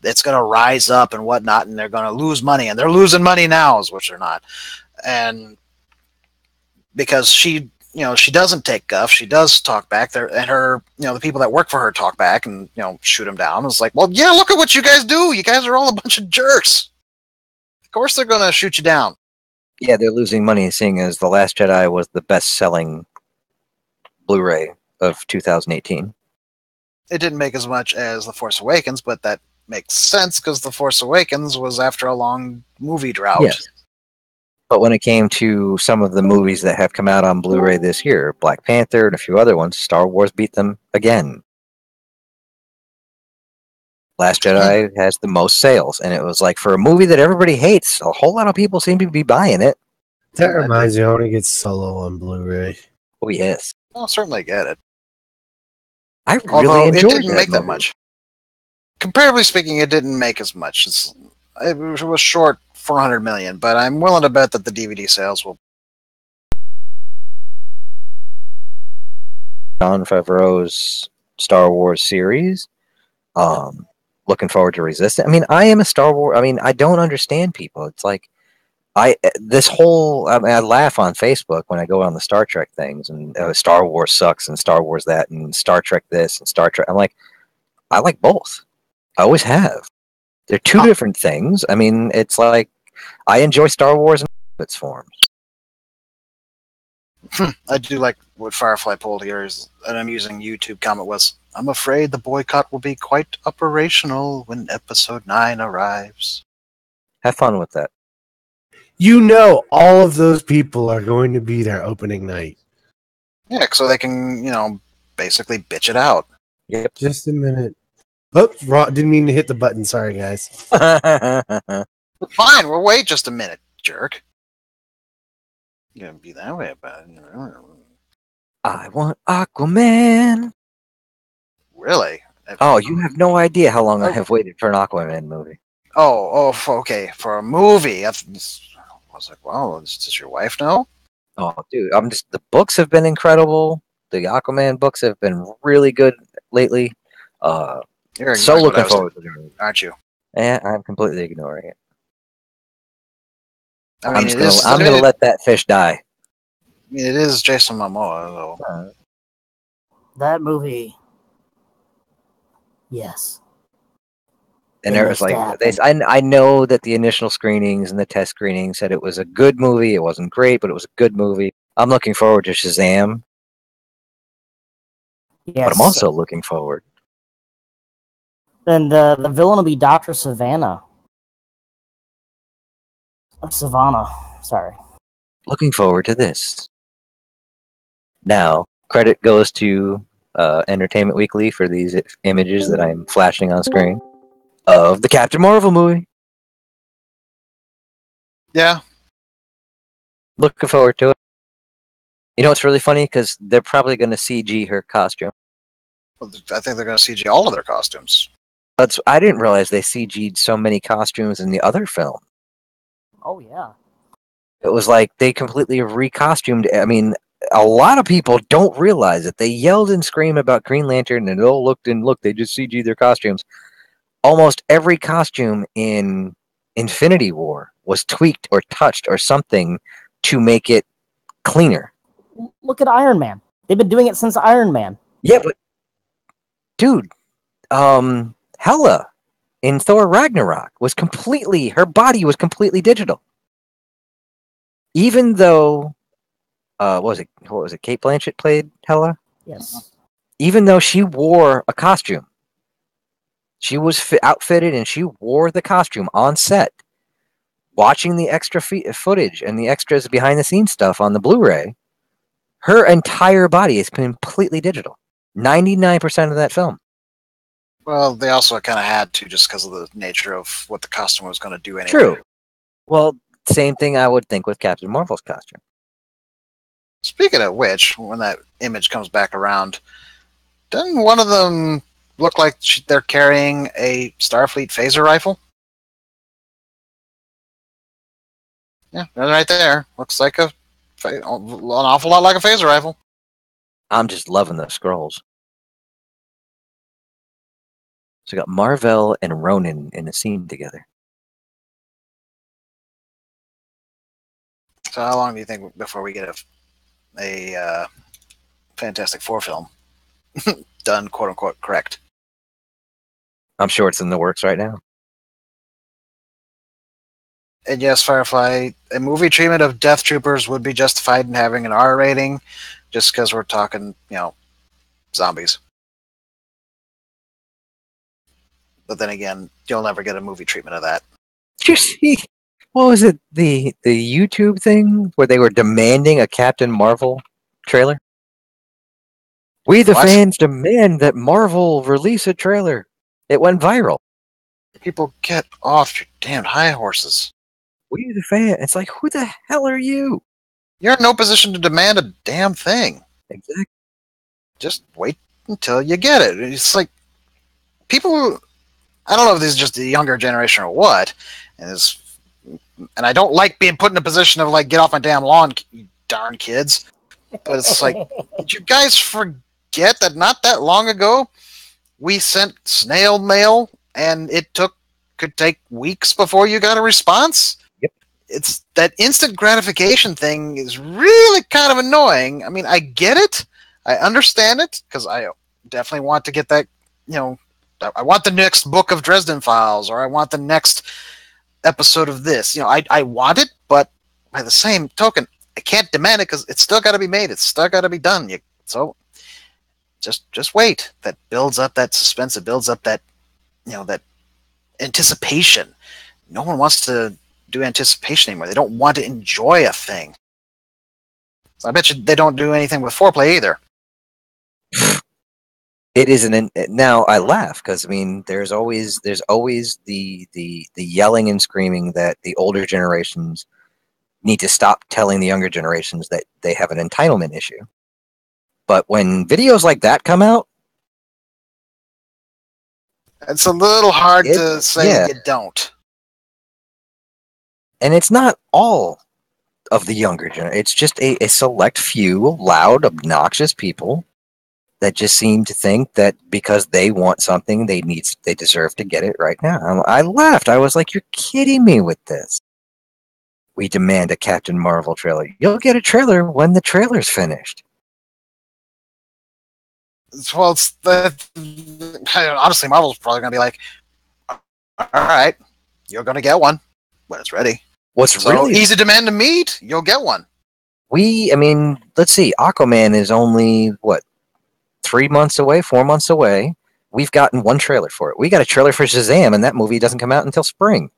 [SPEAKER 1] It's going to rise up and whatnot, and they're going to lose money, and they're losing money now, which they're not. And because she she doesn't take guff. She does talk back there, and her, the people that work for her talk back and shoot him down. It's like, well, yeah, look at what you guys do. You guys are all a bunch of jerks. Of course, they're gonna shoot you down.
[SPEAKER 2] Yeah, they're losing money, seeing as The Last Jedi was the best-selling Blu-ray of 2018.
[SPEAKER 1] It didn't make as much as The Force Awakens, but that makes sense because The Force Awakens was after a long movie drought.
[SPEAKER 2] Yes. But when it came to some of the movies that have come out on Blu-ray this year, Black Panther and a few other ones, Star Wars beat them again. Last Jedi has the most sales, and it was like, for a movie that everybody hates, a whole lot of people seem to be buying it.
[SPEAKER 6] That reminds me, I want to get Solo on Blu-ray.
[SPEAKER 2] Oh, yes.
[SPEAKER 1] I'll certainly get it.
[SPEAKER 2] I really
[SPEAKER 1] Although it
[SPEAKER 2] enjoyed
[SPEAKER 1] didn't make that
[SPEAKER 2] movie.
[SPEAKER 1] much. Comparatively speaking, it didn't make as much. It was short 400 million, but I'm willing to bet that the DVD sales will.
[SPEAKER 2] Jon Favreau's Star Wars series. Looking forward to Resistance. I mean, I am a Star Wars. I mean, I don't understand people. It's like I laugh on Facebook when I go on the Star Trek things and Star Wars sucks and Star Wars that and Star Trek this and Star Trek. I'm like, I like both. I always have. They're two different things. I mean, it's like I enjoy Star Wars in its forms.
[SPEAKER 1] I do like what Firefly pulled here, and I'm using YouTube comment was, I'm afraid the boycott will be quite operational when episode 9 arrives.
[SPEAKER 2] Have fun with that.
[SPEAKER 6] All of those people are going to be there opening night.
[SPEAKER 1] Yeah, so they can, basically bitch it out.
[SPEAKER 2] Yep.
[SPEAKER 6] Just a minute. Oops, didn't mean to hit the button. Sorry, guys.
[SPEAKER 1] Fine, we'll wait just a minute, jerk. You're gonna be that way about it.
[SPEAKER 2] I want Aquaman.
[SPEAKER 1] Really?
[SPEAKER 2] Oh, you have no idea how long I have waited for an Aquaman movie.
[SPEAKER 1] Okay. For a movie. I was like, wow, does your wife know?
[SPEAKER 2] Oh, dude, the books have been incredible. The Aquaman books have been really good lately.
[SPEAKER 1] You're
[SPEAKER 2] So
[SPEAKER 1] ignoring what I
[SPEAKER 2] looking
[SPEAKER 1] was
[SPEAKER 2] forward to the movie.
[SPEAKER 1] aren't you?
[SPEAKER 2] Yeah, I'm completely ignoring it.
[SPEAKER 1] I mean,
[SPEAKER 2] I'm gonna let that fish die.
[SPEAKER 1] I mean, it is Jason Momoa, though.
[SPEAKER 7] That movie. Yes.
[SPEAKER 2] And
[SPEAKER 7] It
[SPEAKER 2] there was
[SPEAKER 7] must
[SPEAKER 2] like,
[SPEAKER 7] happen.
[SPEAKER 2] I know that the initial screenings and the test screenings said it was a good movie. It wasn't great, but it was a good movie. I'm looking forward to Shazam,
[SPEAKER 7] Yes.
[SPEAKER 2] but I'm also looking forward.
[SPEAKER 7] And the villain will be Dr. Savannah. Savannah. Sorry.
[SPEAKER 2] Looking forward to this. Now, credit goes to Entertainment Weekly for these images that I'm flashing on screen of the Captain Marvel movie.
[SPEAKER 1] Yeah.
[SPEAKER 2] Looking forward to it. You know what's really funny? Because they're probably going to CG her costume.
[SPEAKER 1] Well, I think they're going to CG all of their costumes.
[SPEAKER 2] I didn't realize they CG'd so many costumes in the other film.
[SPEAKER 7] Oh, yeah.
[SPEAKER 2] It was like they completely recostumed. I mean, a lot of people don't realize it. They yelled and screamed about Green Lantern and look, they just CG'd their costumes. Almost every costume in Infinity War was tweaked or touched or something to make it cleaner.
[SPEAKER 7] Look at Iron Man. They've been doing it since Iron Man.
[SPEAKER 2] Yeah, but dude, Hela in Thor Ragnarok her body was completely digital. Even though what was it? Kate Blanchett played Hela?
[SPEAKER 7] Yes.
[SPEAKER 2] Even though she wore a costume. She was outfitted and she wore the costume on set. Watching the extra footage and the extras behind the scenes stuff on the Blu-ray, her entire body is completely digital. 99% of that film.
[SPEAKER 1] Well, they also kind of had to just because of the nature of what the costume was going to do anyway.
[SPEAKER 2] True. Well, same thing I would think with Captain Marvel's costume.
[SPEAKER 1] Speaking of which, when that image comes back around, doesn't one of them look like they're carrying a Starfleet phaser rifle? Yeah, right there. Looks like an awful lot like a phaser rifle.
[SPEAKER 2] I'm just loving the scrolls. So we got Marvel and Ronan in a scene together.
[SPEAKER 1] So how long do you think before we get a a Fantastic Four film done quote unquote correct.
[SPEAKER 2] I'm sure it's in the works right now.
[SPEAKER 1] And yes, Firefly, a movie treatment of Death Troopers would be justified in having an R rating, just because we're talking, zombies. But then again, you'll never get a movie treatment of that.
[SPEAKER 2] Did you see? What was it? The YouTube thing where they were demanding a Captain Marvel trailer? We the
[SPEAKER 1] What?
[SPEAKER 2] fans demand that Marvel release a trailer. It went viral.
[SPEAKER 1] People, get off your damn high horses.
[SPEAKER 2] We the fan. It's like, who the hell are you?
[SPEAKER 1] You're in no position to demand a damn thing.
[SPEAKER 2] Exactly.
[SPEAKER 1] Just wait until you get it. It's like people. I don't know if this is just the younger generation or what, and I don't like being put in a position of like, get off my damn lawn, you darn kids. But it's like, did you guys forget that not that long ago we sent snail mail and it could take weeks before you got a response?
[SPEAKER 2] Yep.
[SPEAKER 1] It's that instant gratification thing is really kind of annoying. I mean, I get it. I understand it because I definitely want to get that, I want the next book of Dresden Files, or I want the next episode of this. I want it, but by the same token, I can't demand it because it's still got to be made. It's still got to be done. So just wait. That builds up that suspense. It builds up that, that anticipation. No one wants to do anticipation anymore. They don't want to enjoy a thing. So I bet you they don't do anything with foreplay either.
[SPEAKER 2] It isn't. Now I laugh because I mean, there's always the yelling and screaming that the older generations need to stop telling the younger generations that they have an entitlement issue. But when videos like that come out,
[SPEAKER 1] it's a little hard to say you don't.
[SPEAKER 2] And it's not all of the younger generation. It's just a select few loud, obnoxious people that just seem to think that because they want something, they deserve to get it right now. I laughed. I was like, "You're kidding me with this." We demand a Captain Marvel trailer. You'll get a trailer when the trailer's finished.
[SPEAKER 1] Well, honestly, Marvel's probably going to be like, "All right, you're going to get one when it's ready."
[SPEAKER 2] What's
[SPEAKER 1] so
[SPEAKER 2] really
[SPEAKER 1] easy demand to meet? You'll get one.
[SPEAKER 2] Let's see. Aquaman is only what? 3 months away, 4 months away. We've gotten one trailer for it. We got a trailer for Shazam, and that movie doesn't come out until spring.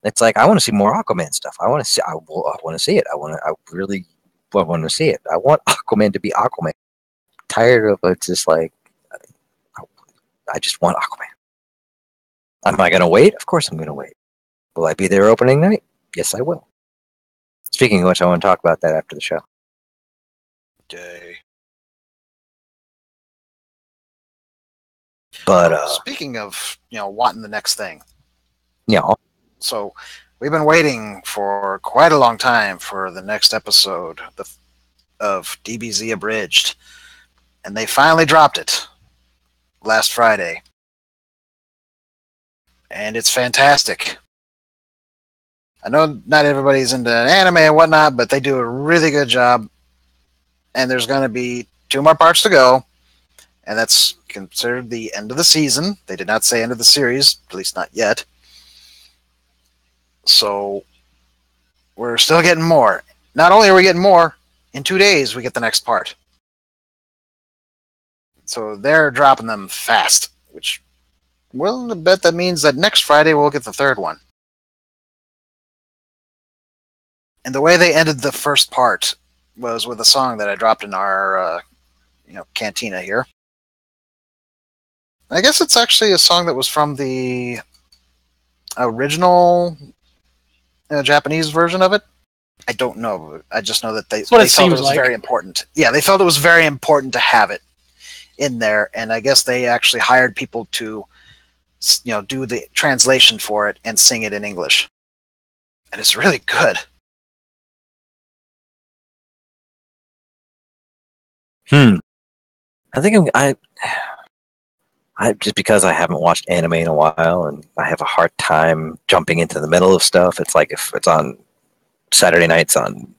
[SPEAKER 2] It's like, I want to see more Aquaman stuff. I want to see it. I really want to see it. I want Aquaman to be Aquaman. I'm tired of it. Just like, I just want Aquaman. Am I going to wait? Of course I'm going to wait. Will I be there opening night? Yes, I will. Speaking of which, I want to talk about that after the show.
[SPEAKER 1] Day.
[SPEAKER 2] But
[SPEAKER 1] speaking of wanting the next thing,
[SPEAKER 2] yeah.
[SPEAKER 1] So we've been waiting for quite a long time for the next episode of DBZ Abridged, and they finally dropped it last Friday, and it's fantastic. I know not everybody's into anime and whatnot, but they do a really good job. And there's going to be 2 more parts to go, and that's considered the end of the season. They did not say end of the series, at least not yet. So we're still getting more. Not only are we getting more, in 2 days we get the next part. So they're dropping them fast, which, well, I bet that means that next Friday we'll get the 3rd one. And the way they ended the first part was with a song that I dropped in our cantina here. I guess it's actually a song that was from the original Japanese version of it. I don't know. I just know that they felt it was very important. Yeah, they felt it was very important to have it in there, and I guess they actually hired people to do the translation for it and sing it in English. And it's really good.
[SPEAKER 2] I think I just because I haven't watched anime in a while and I have a hard time jumping into the middle of stuff. It's like if it's on Saturday nights on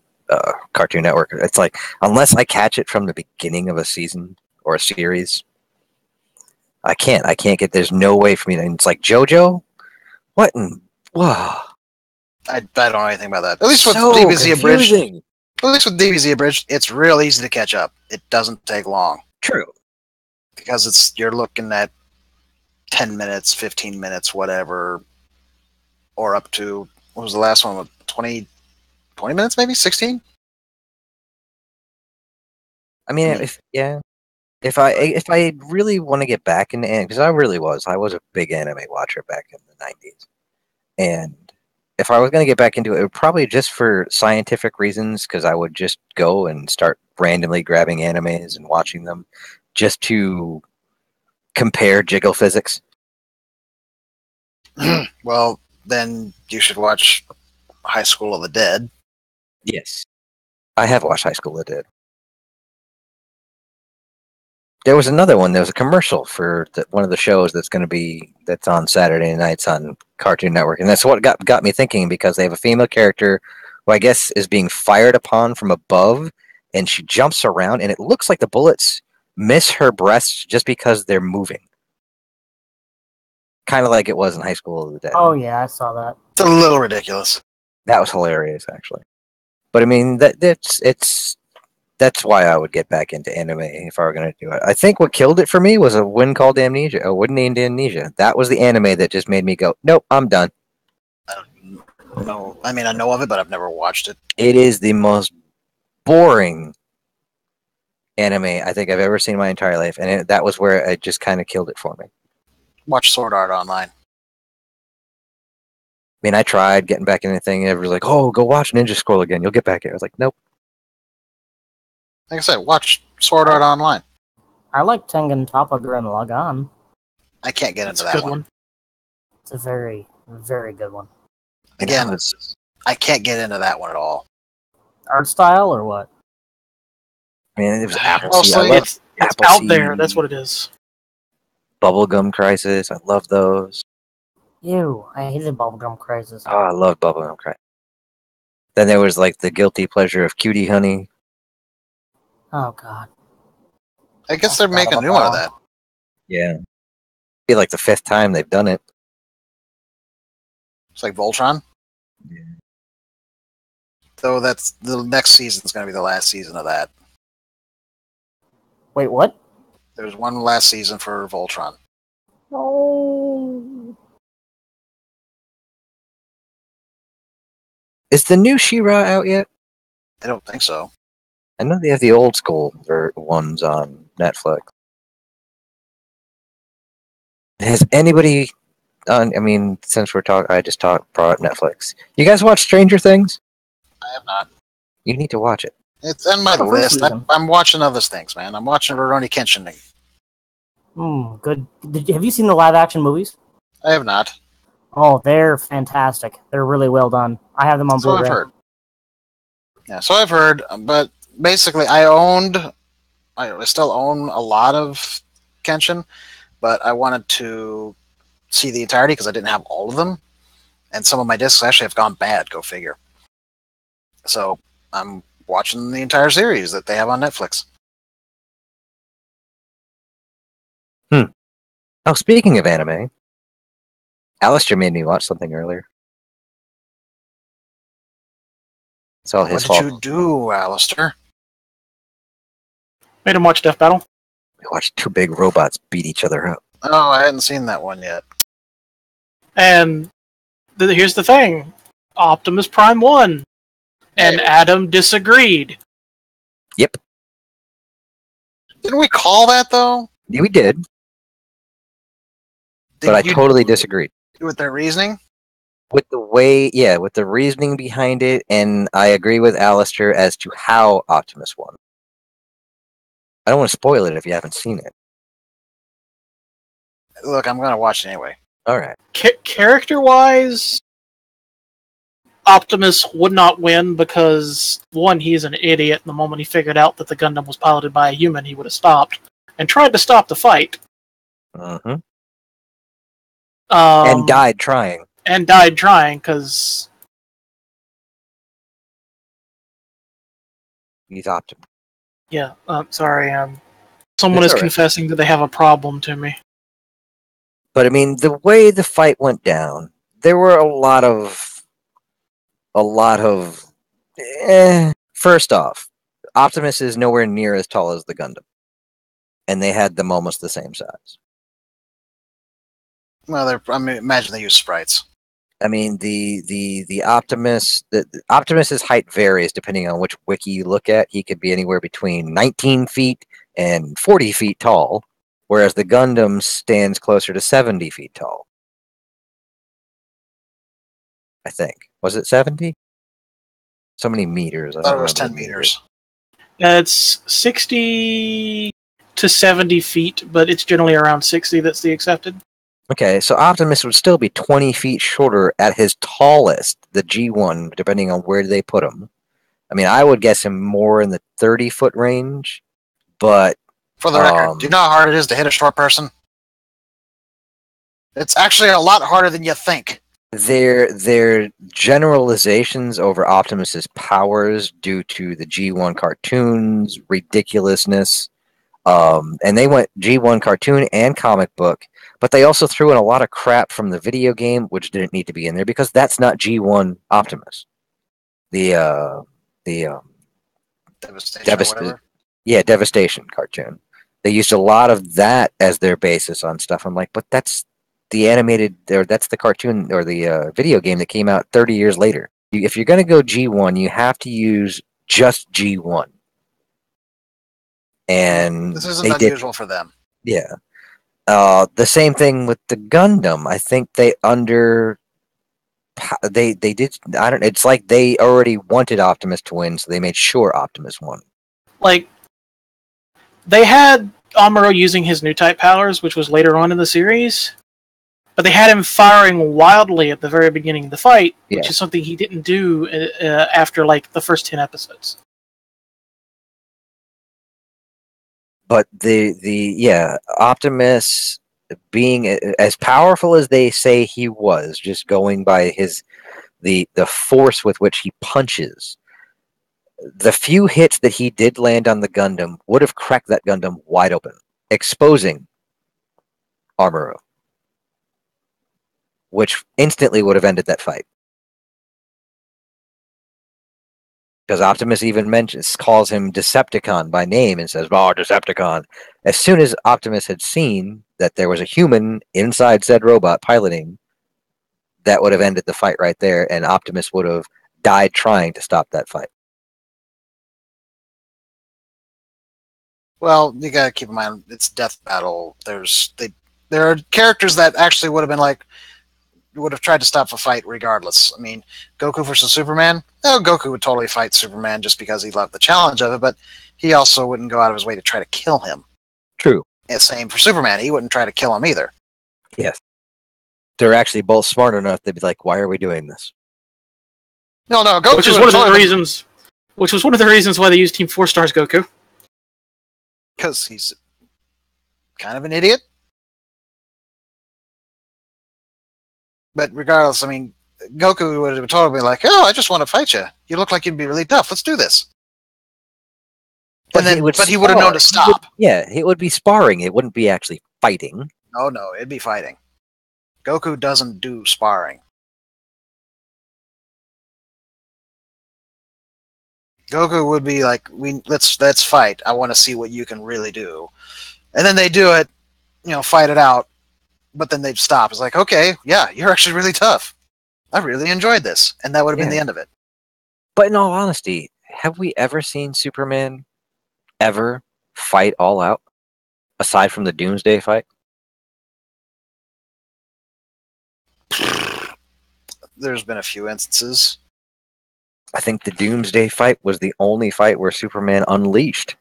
[SPEAKER 2] Cartoon Network. It's like unless I catch it from the beginning of a season or a series, I can't get. There's no way for me to. It's like JoJo. What? Wow.
[SPEAKER 1] I don't know anything about that. At least with
[SPEAKER 2] So
[SPEAKER 1] DBZ Abridged.
[SPEAKER 2] confusing.
[SPEAKER 1] At least with DBZ Abridged, it's real easy to catch up. It doesn't take long
[SPEAKER 2] True.
[SPEAKER 1] because you're looking at 10 minutes, 15 minutes, whatever, or up to what was the last one? 20 minutes, maybe 16.
[SPEAKER 2] I mean, if I really want to get back into anime, because I was a big anime watcher back in the 90s, and if I was going to get back into it, it would probably just for scientific reasons, because I would just go and start randomly grabbing animes and watching them just to compare jiggle physics.
[SPEAKER 1] Well, then you should watch High School of the Dead.
[SPEAKER 2] Yes. I have watched High School of the Dead. There was another one. There was a commercial for one of the shows that's on Saturday nights on Cartoon Network, and that's what got me thinking, because they have a female character who I guess is being fired upon from above, and she jumps around, and it looks like the bullets miss her breasts just because they're moving, kind of like it was in High School of the Dead.
[SPEAKER 7] Oh yeah, I saw that.
[SPEAKER 1] It's a little ridiculous.
[SPEAKER 2] That was hilarious, actually. But I mean, that's why I would get back into anime if I were going to do it. I think what killed it for me was a Wooden Named Amnesia. That was the anime that just made me go, nope, I'm done.
[SPEAKER 1] No, I mean I know of it, but I've never watched it.
[SPEAKER 2] It is the most boring anime I think I've ever seen in my entire life, and that was where it just kind of killed it for me.
[SPEAKER 1] Watch Sword Art Online.
[SPEAKER 2] I mean, I tried getting back into anything, and everyone's like, oh, go watch Ninja Scroll again. You'll get back in. I was like, nope.
[SPEAKER 1] Like I said, watch Sword Art Online.
[SPEAKER 7] I like Tengen Toppa Gurren Lagann.
[SPEAKER 1] I can't get
[SPEAKER 3] That's
[SPEAKER 1] into
[SPEAKER 3] a
[SPEAKER 1] that
[SPEAKER 3] good
[SPEAKER 1] one.
[SPEAKER 7] It's a very, very good one.
[SPEAKER 1] Again,
[SPEAKER 2] And
[SPEAKER 1] I can't get into that one at all.
[SPEAKER 7] Art style or what?
[SPEAKER 2] I mean, it was Appleseed.
[SPEAKER 1] Mostly
[SPEAKER 2] I love
[SPEAKER 3] It's out
[SPEAKER 2] Appleseed.
[SPEAKER 3] there. That's what it is.
[SPEAKER 2] Bubblegum Crisis. I love those.
[SPEAKER 7] Ew, I hated Bubblegum Crisis.
[SPEAKER 2] Oh, I love Bubblegum Crisis. Then there was like the guilty pleasure of Cutie Honey.
[SPEAKER 7] Oh god.
[SPEAKER 1] I guess they're making a new one of that.
[SPEAKER 2] Yeah. Be like the 5th time they've done it.
[SPEAKER 1] It's like Voltron.
[SPEAKER 2] Yeah.
[SPEAKER 1] Though that's the next season's going to be the last season of that.
[SPEAKER 7] Wait, what?
[SPEAKER 1] There's one last season for Voltron.
[SPEAKER 7] Oh.
[SPEAKER 2] Is the new She-Ra out yet?
[SPEAKER 1] I don't think so.
[SPEAKER 2] I know they have the old school ones on Netflix. Has anybody on? I mean, since we're talking, I just brought up Netflix. You guys watch Stranger Things?
[SPEAKER 1] I have not.
[SPEAKER 2] You need to watch it.
[SPEAKER 1] It's on my
[SPEAKER 7] The first
[SPEAKER 1] list.
[SPEAKER 7] season.
[SPEAKER 1] I'm watching other things, man. I'm watching Rurouni Kenshin.
[SPEAKER 7] Good. Have you seen the live action movies?
[SPEAKER 1] I have not.
[SPEAKER 7] Oh, they're fantastic. They're really well done. I have them on
[SPEAKER 1] So I've
[SPEAKER 7] Blu-ray.
[SPEAKER 1] heard. Yeah, so I've heard, but basically I still own a lot of Kenshin, but I wanted to see the entirety because I didn't have all of them, and some of my discs actually have gone bad, go figure. So I'm watching the entire series that they have on Netflix.
[SPEAKER 2] Oh, speaking of anime, Alistair made me watch something earlier. It's all his
[SPEAKER 1] What
[SPEAKER 2] fault.
[SPEAKER 1] did you do, Alistair?
[SPEAKER 3] Made him watch Death Battle.
[SPEAKER 2] We watched 2 big robots beat each other up.
[SPEAKER 1] Oh, I hadn't seen that one yet.
[SPEAKER 3] And here's the thing. Optimus Prime won. And
[SPEAKER 1] Hey.
[SPEAKER 3] Adam disagreed.
[SPEAKER 2] Yep,
[SPEAKER 1] Didn't we call that though?
[SPEAKER 2] we did, but I
[SPEAKER 1] you
[SPEAKER 2] totally disagreed
[SPEAKER 1] with their reasoning.
[SPEAKER 2] with the reasoning behind it, and I agree with Alistair as to how Optimus won. I don't want to spoil it if you haven't seen it.
[SPEAKER 1] Look, I'm gonna watch it anyway.
[SPEAKER 2] All right.
[SPEAKER 3] Character-wise, Optimus would not win because, one, he's an idiot, and the moment he figured out that the Gundam was piloted by a human, he would have stopped and tried to stop the fight.
[SPEAKER 2] Mm-hmm. And died trying.
[SPEAKER 3] And died trying, because
[SPEAKER 2] He's Optimus.
[SPEAKER 3] Yeah, sorry. Someone
[SPEAKER 2] It's
[SPEAKER 3] is
[SPEAKER 2] all right.
[SPEAKER 3] confessing that they have a problem to me.
[SPEAKER 2] But I mean, the way the fight went down, there were a lot of. First off, Optimus is nowhere near as tall as the Gundam, and they had them almost the same size.
[SPEAKER 1] Well, imagine they use sprites.
[SPEAKER 2] I mean, the Optimus, the Optimus's height varies depending on which wiki you look at. He could be anywhere between 19 feet and 40 feet tall, whereas the Gundam stands closer to 70 feet tall. I think. Was it 70? So many meters. I
[SPEAKER 1] I thought
[SPEAKER 2] don't
[SPEAKER 1] it was
[SPEAKER 2] remember
[SPEAKER 1] 10
[SPEAKER 2] the
[SPEAKER 1] meters.
[SPEAKER 3] It's 60 to 70 feet, but it's generally around 60 that's the accepted.
[SPEAKER 2] Okay, so Optimus would still be 20 feet shorter at his tallest, the G1, depending on where they put him. I mean, I would guess him more in the 30-foot range, but
[SPEAKER 1] For the record, do you know how hard it is to hit a short person? It's actually a lot harder than you think.
[SPEAKER 2] their generalizations over Optimus's powers due to the G1 cartoons, ridiculousness, and they went G1 cartoon and comic book, but they also threw in a lot of crap from the video game, which didn't need to be in there because that's not G1 Optimus. The
[SPEAKER 1] Devastation or whatever.
[SPEAKER 2] yeah, Devastation cartoon. They used a lot of that as their basis on stuff. I'm like, but that's the animated, or that's the cartoon or the video game that came out 30 years later. If you're going to go G1, you have to use just G1. And
[SPEAKER 1] This isn't
[SPEAKER 2] they did,
[SPEAKER 1] unusual for them.
[SPEAKER 2] yeah. The same thing with the Gundam. I think they did. I don't. It's like they already wanted Optimus to win, so they made sure Optimus won.
[SPEAKER 3] Like, they had Amuro using his new type powers, which was later on in the series, but they had him firing wildly at the very beginning of the fight, which is something he didn't do after like the first 10 episodes.
[SPEAKER 2] But Optimus being as powerful as they say he was, just going by the force with which he punches, the few hits that he did land on the Gundam would have cracked that Gundam wide open, exposing Amuro, which instantly would have ended that fight. Because Optimus even calls him Decepticon by name and says, "Oh, Decepticon." As soon as Optimus had seen that there was a human inside said robot piloting, that would have ended the fight right there, and Optimus would have died trying to stop that fight.
[SPEAKER 1] Well, you gotta keep in mind it's Death Battle. There are characters that actually would have been like would have tried to stop a fight regardless. I mean, Goku versus Superman. No, Goku would totally fight Superman just because he loved the challenge of it, but he also wouldn't go out of his way to try to kill him.
[SPEAKER 2] True.
[SPEAKER 1] And same for Superman. He wouldn't try to kill him either.
[SPEAKER 2] Yes. They're actually both smart enough to be like, "Why are we doing this?"
[SPEAKER 1] No, Goku.
[SPEAKER 3] Which was one of the reasons. Which was one of the reasons why they used Team 4 Stars Goku.
[SPEAKER 1] Because he's kind of an idiot. But regardless, I mean, Goku would have totally been like, "Oh, I just want to fight you. You look like you'd be really tough. Let's do this." But he would have known to stop.
[SPEAKER 2] It would be sparring. It wouldn't be actually fighting.
[SPEAKER 1] No, it'd be fighting. Goku doesn't do sparring. Goku would be like, let's fight. I want to see what you can really do." And then they do it, fight it out. But then they'd stop. It's like, okay, yeah, you're actually really tough. I really enjoyed this. And that would have been the end of it.
[SPEAKER 2] But in all honesty, have we ever seen Superman ever fight all out? Aside from the Doomsday fight?
[SPEAKER 1] There's been a few instances.
[SPEAKER 2] I think the Doomsday fight was the only fight where Superman unleashed.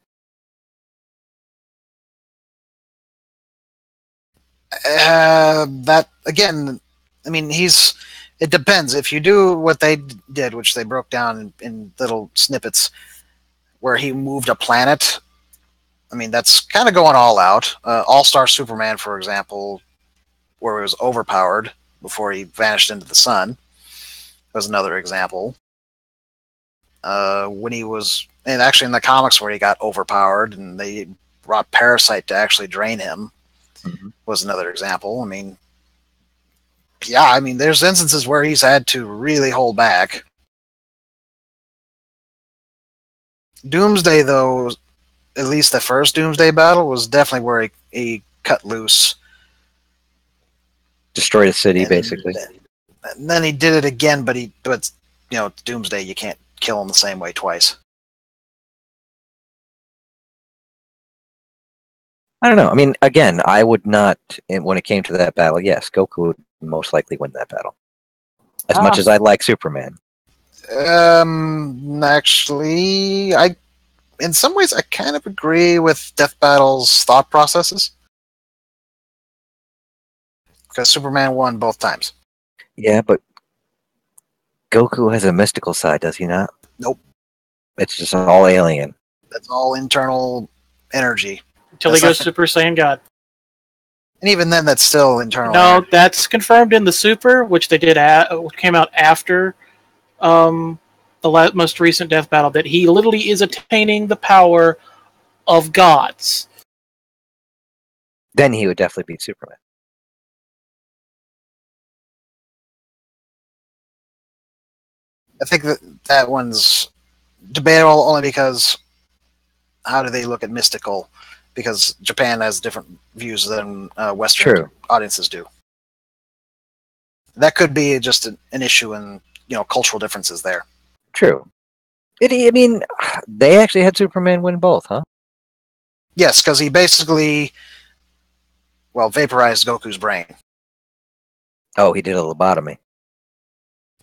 [SPEAKER 1] That again, I mean, it depends. If you do what they did, which they broke down in little snippets, where he moved a planet, I mean, that's kind of going all out. All-Star Superman, for example, where he was overpowered before he vanished into the sun, was another example. When he was and actually in the comics where he got overpowered and they brought Parasite to actually drain him was another example. I mean, yeah, I mean, there's instances where he's had to really hold back. Doomsday, though, at least the first Doomsday battle was definitely where he cut loose.
[SPEAKER 2] Destroyed a city, basically.
[SPEAKER 1] And then he did it again, but Doomsday, you can't kill him the same way twice.
[SPEAKER 2] I don't know. I mean, again, I would not, when it came to that battle, yes, Goku would most likely win that battle. As much as I like Superman.
[SPEAKER 1] Actually, in some ways, I kind of agree with Death Battle's thought processes. Because Superman won both times.
[SPEAKER 2] Yeah, but Goku has a mystical side, does he not?
[SPEAKER 1] Nope.
[SPEAKER 2] It's just all alien.
[SPEAKER 1] That's all internal energy.
[SPEAKER 3] Until he goes Super Saiyan God.
[SPEAKER 1] And even then, that's still internal.
[SPEAKER 3] No, that's confirmed in the Super, which they did came out after the most recent Death Battle, that he literally is attaining the power of gods.
[SPEAKER 2] Then he would definitely beat Superman.
[SPEAKER 1] I think that one's debatable only because how do they look at mystical? Because Japan has different views than Western audiences do. That could be just an issue in cultural differences there.
[SPEAKER 2] True. I mean, they actually had Superman win both, huh?
[SPEAKER 1] Yes, because he basically, vaporized Goku's brain.
[SPEAKER 2] Oh, he did a lobotomy.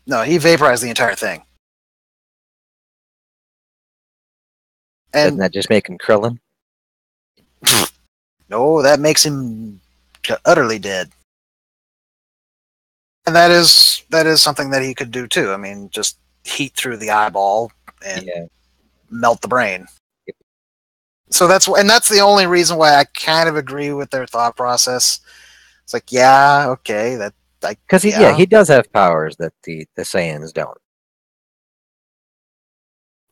[SPEAKER 1] No, he vaporized the entire thing. And
[SPEAKER 2] doesn't that just make him Krillin?
[SPEAKER 1] No, that makes him utterly dead. And that is something that he could do too. I mean, just heat through the eyeball and melt the brain.
[SPEAKER 2] Yep.
[SPEAKER 1] So that's the only reason why I kind of agree with their thought process. It's like, yeah, okay, that
[SPEAKER 2] because he does have powers that the Saiyans don't.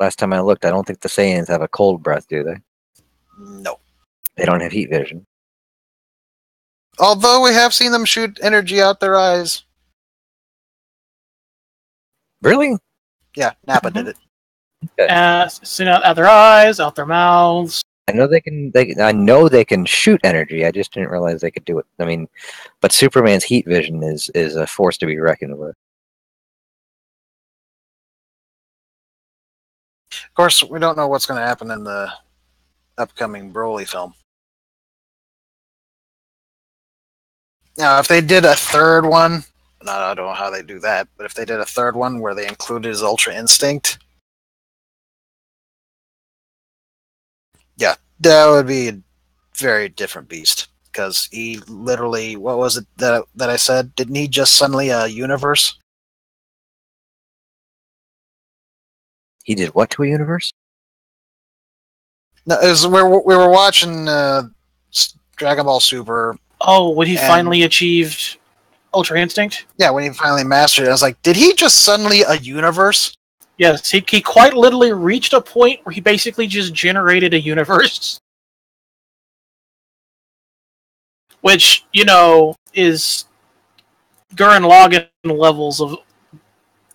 [SPEAKER 2] Last time I looked, I don't think the Saiyans have a cold breath, do they?
[SPEAKER 1] No.
[SPEAKER 2] They don't have heat vision.
[SPEAKER 1] Although we have seen them shoot energy out their eyes.
[SPEAKER 2] Really?
[SPEAKER 1] Yeah, Nappa did it.
[SPEAKER 3] Seen out their eyes, out their mouths.
[SPEAKER 2] I know they can. I know they can shoot energy. I just didn't realize they could do it. I mean, but Superman's heat vision is a force to be reckoned with.
[SPEAKER 1] Of course, we don't know what's going to happen in the upcoming Broly film. Now, if they did a third one, I don't know how they do that, but if they did a third one where they included his Ultra Instinct, yeah, that would be a very different beast. Because he literally, what was it that I said? Didn't he just suddenly a universe?
[SPEAKER 2] He did what to a universe?
[SPEAKER 1] No, it was where we were watching Dragon Ball Super.
[SPEAKER 3] Oh, when he finally achieved Ultra Instinct?
[SPEAKER 1] Yeah, when he finally mastered it, I was like, did he just suddenly a universe?
[SPEAKER 3] Yes, he quite literally reached a point where he basically just generated a universe. Which, is Gurren Lagann levels of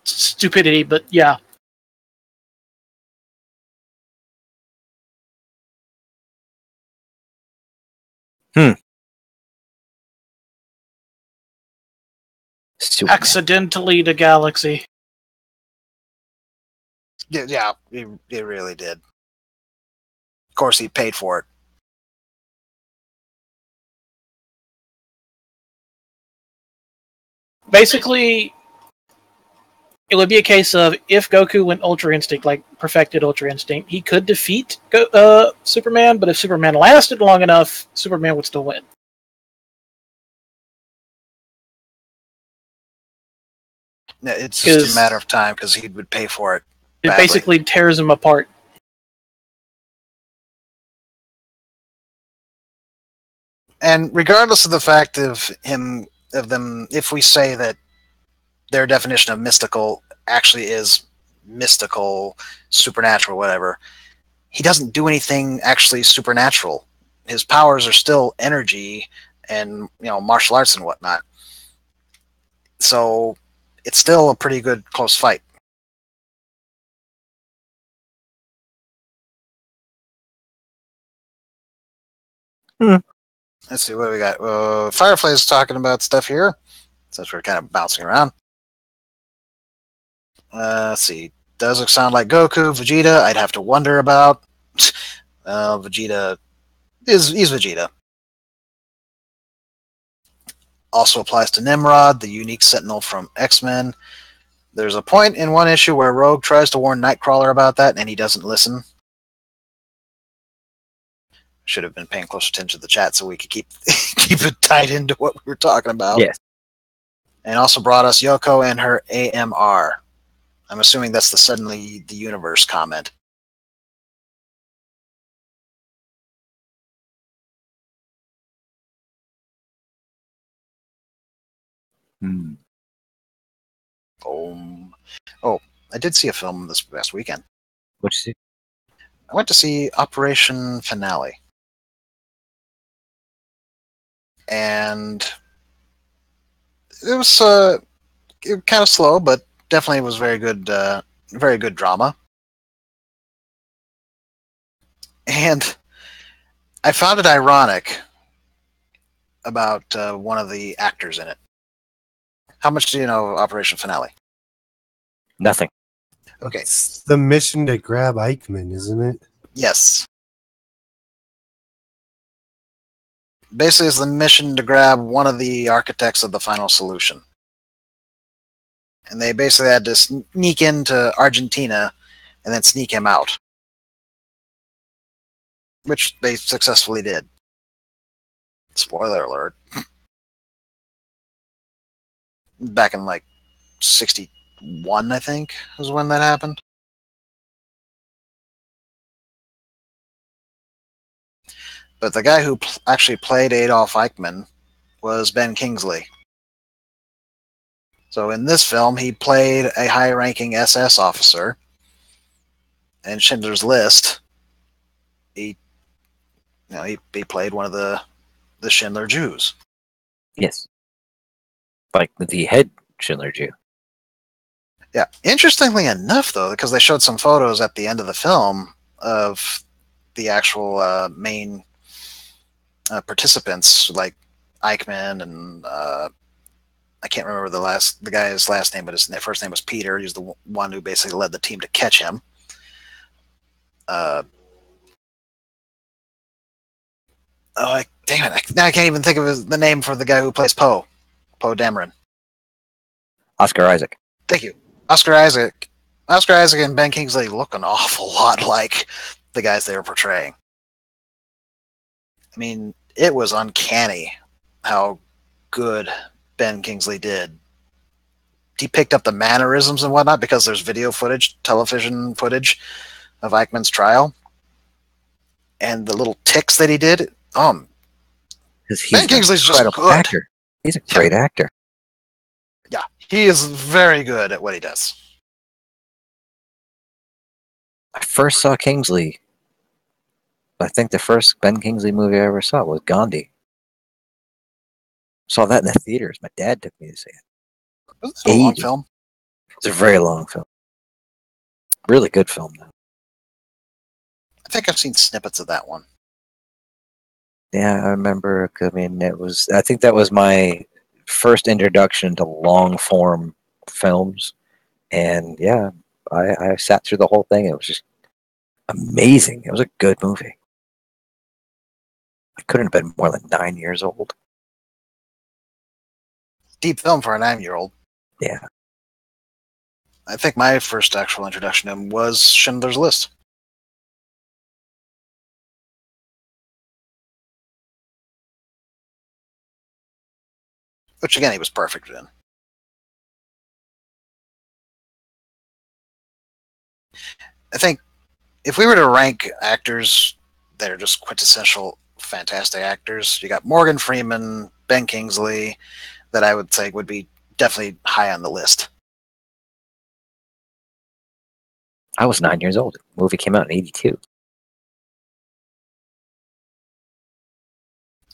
[SPEAKER 3] stupidity, but yeah.
[SPEAKER 2] Superman.
[SPEAKER 3] Accidentally the galaxy.
[SPEAKER 1] Yeah, he really did. Of course, he paid for it.
[SPEAKER 3] Basically, it would be a case of if Goku went Ultra Instinct, like perfected Ultra Instinct, he could defeat Superman, but if Superman lasted long enough, Superman would still win.
[SPEAKER 1] It's just a matter of time because he would pay for it.
[SPEAKER 3] It basically tears him apart.
[SPEAKER 1] And regardless of the fact of them, if we say that their definition of mystical actually is mystical, supernatural, whatever, he doesn't do anything actually supernatural. His powers are still energy and martial arts and whatnot. So it's still a pretty good close fight. Let's see what we got. Firefly's talking about stuff here, since we're kind of bouncing around. Let's see. Does it sound like Goku, Vegeta? I'd have to wonder about. Vegeta he's Vegeta. Also applies to Nimrod, the unique sentinel from X-Men. There's a point in one issue where Rogue tries to warn Nightcrawler about that, and he doesn't listen. Should have been paying close attention to the chat so we could keep it tied into what we were talking about.
[SPEAKER 2] Yes.
[SPEAKER 1] And also brought us Yoko and her AMR. I'm assuming that's the suddenly the universe comment. Oh, I did see a film this past weekend.
[SPEAKER 2] What'd you see?
[SPEAKER 1] I went to see Operation Finale. And it was kind of slow, but definitely was very good drama. And I found it ironic about one of the actors in it. How much do you know of Operation Finale?
[SPEAKER 2] Nothing.
[SPEAKER 1] Okay.
[SPEAKER 6] It's the mission to grab Eichmann, isn't it?
[SPEAKER 1] Yes. Basically, it's the mission to grab one of the architects of the final solution. And they basically had to sneak into Argentina and then sneak him out. Which they successfully did. Spoiler alert. Back in like 61, I think, was when that happened. But the guy who actually played Adolf Eichmann was Ben Kingsley. So in this film, he played a high-ranking SS officer. In Schindler's List, he played one of the Schindler Jews.
[SPEAKER 2] Yes. Like the head Schindler Jew.
[SPEAKER 1] Yeah. Interestingly enough, though, because they showed some photos at the end of the film of the actual main participants, like Eichmann and I can't remember the guy's last name, but his first name was Peter. He's the one who basically led the team to catch him. Damn it! Now I can't even think of the name for the guy who plays Poe Dameron.
[SPEAKER 2] Oscar Isaac.
[SPEAKER 1] Thank you, Oscar Isaac. Oscar Isaac and Ben Kingsley look an awful lot like the guys they were portraying. I mean, it was uncanny how good Ben Kingsley did. He picked up the mannerisms and whatnot because there's television footage of Eichmann's trial, and the little ticks that he did. Ben Kingsley's just good.
[SPEAKER 2] Actor. He's a great actor.
[SPEAKER 1] Yeah, he is very good at what he does.
[SPEAKER 2] I first saw Kingsley. I think the first Ben Kingsley movie I ever saw was Gandhi. Saw that in the theaters. My dad took me to see it.
[SPEAKER 1] It's a long film.
[SPEAKER 2] It's a very long film. Really good film, though.
[SPEAKER 1] I think I've seen snippets of that one.
[SPEAKER 2] Yeah, I remember. I mean, I think that was my first introduction to long form films, and yeah, I sat through the whole thing. It was just amazing. It was a good movie. I couldn't have been more than 9 years old.
[SPEAKER 1] Deep film for a 9-year-old.
[SPEAKER 2] Yeah.
[SPEAKER 1] I think my first actual introduction to him was Schindler's List. Which, again, he was perfect in. I think if we were to rank actors that are just quintessential fantastic actors, you got Morgan Freeman, Ben Kingsley, that I would say would be definitely high on the list.
[SPEAKER 2] I was 9 years old. The movie came out in 82.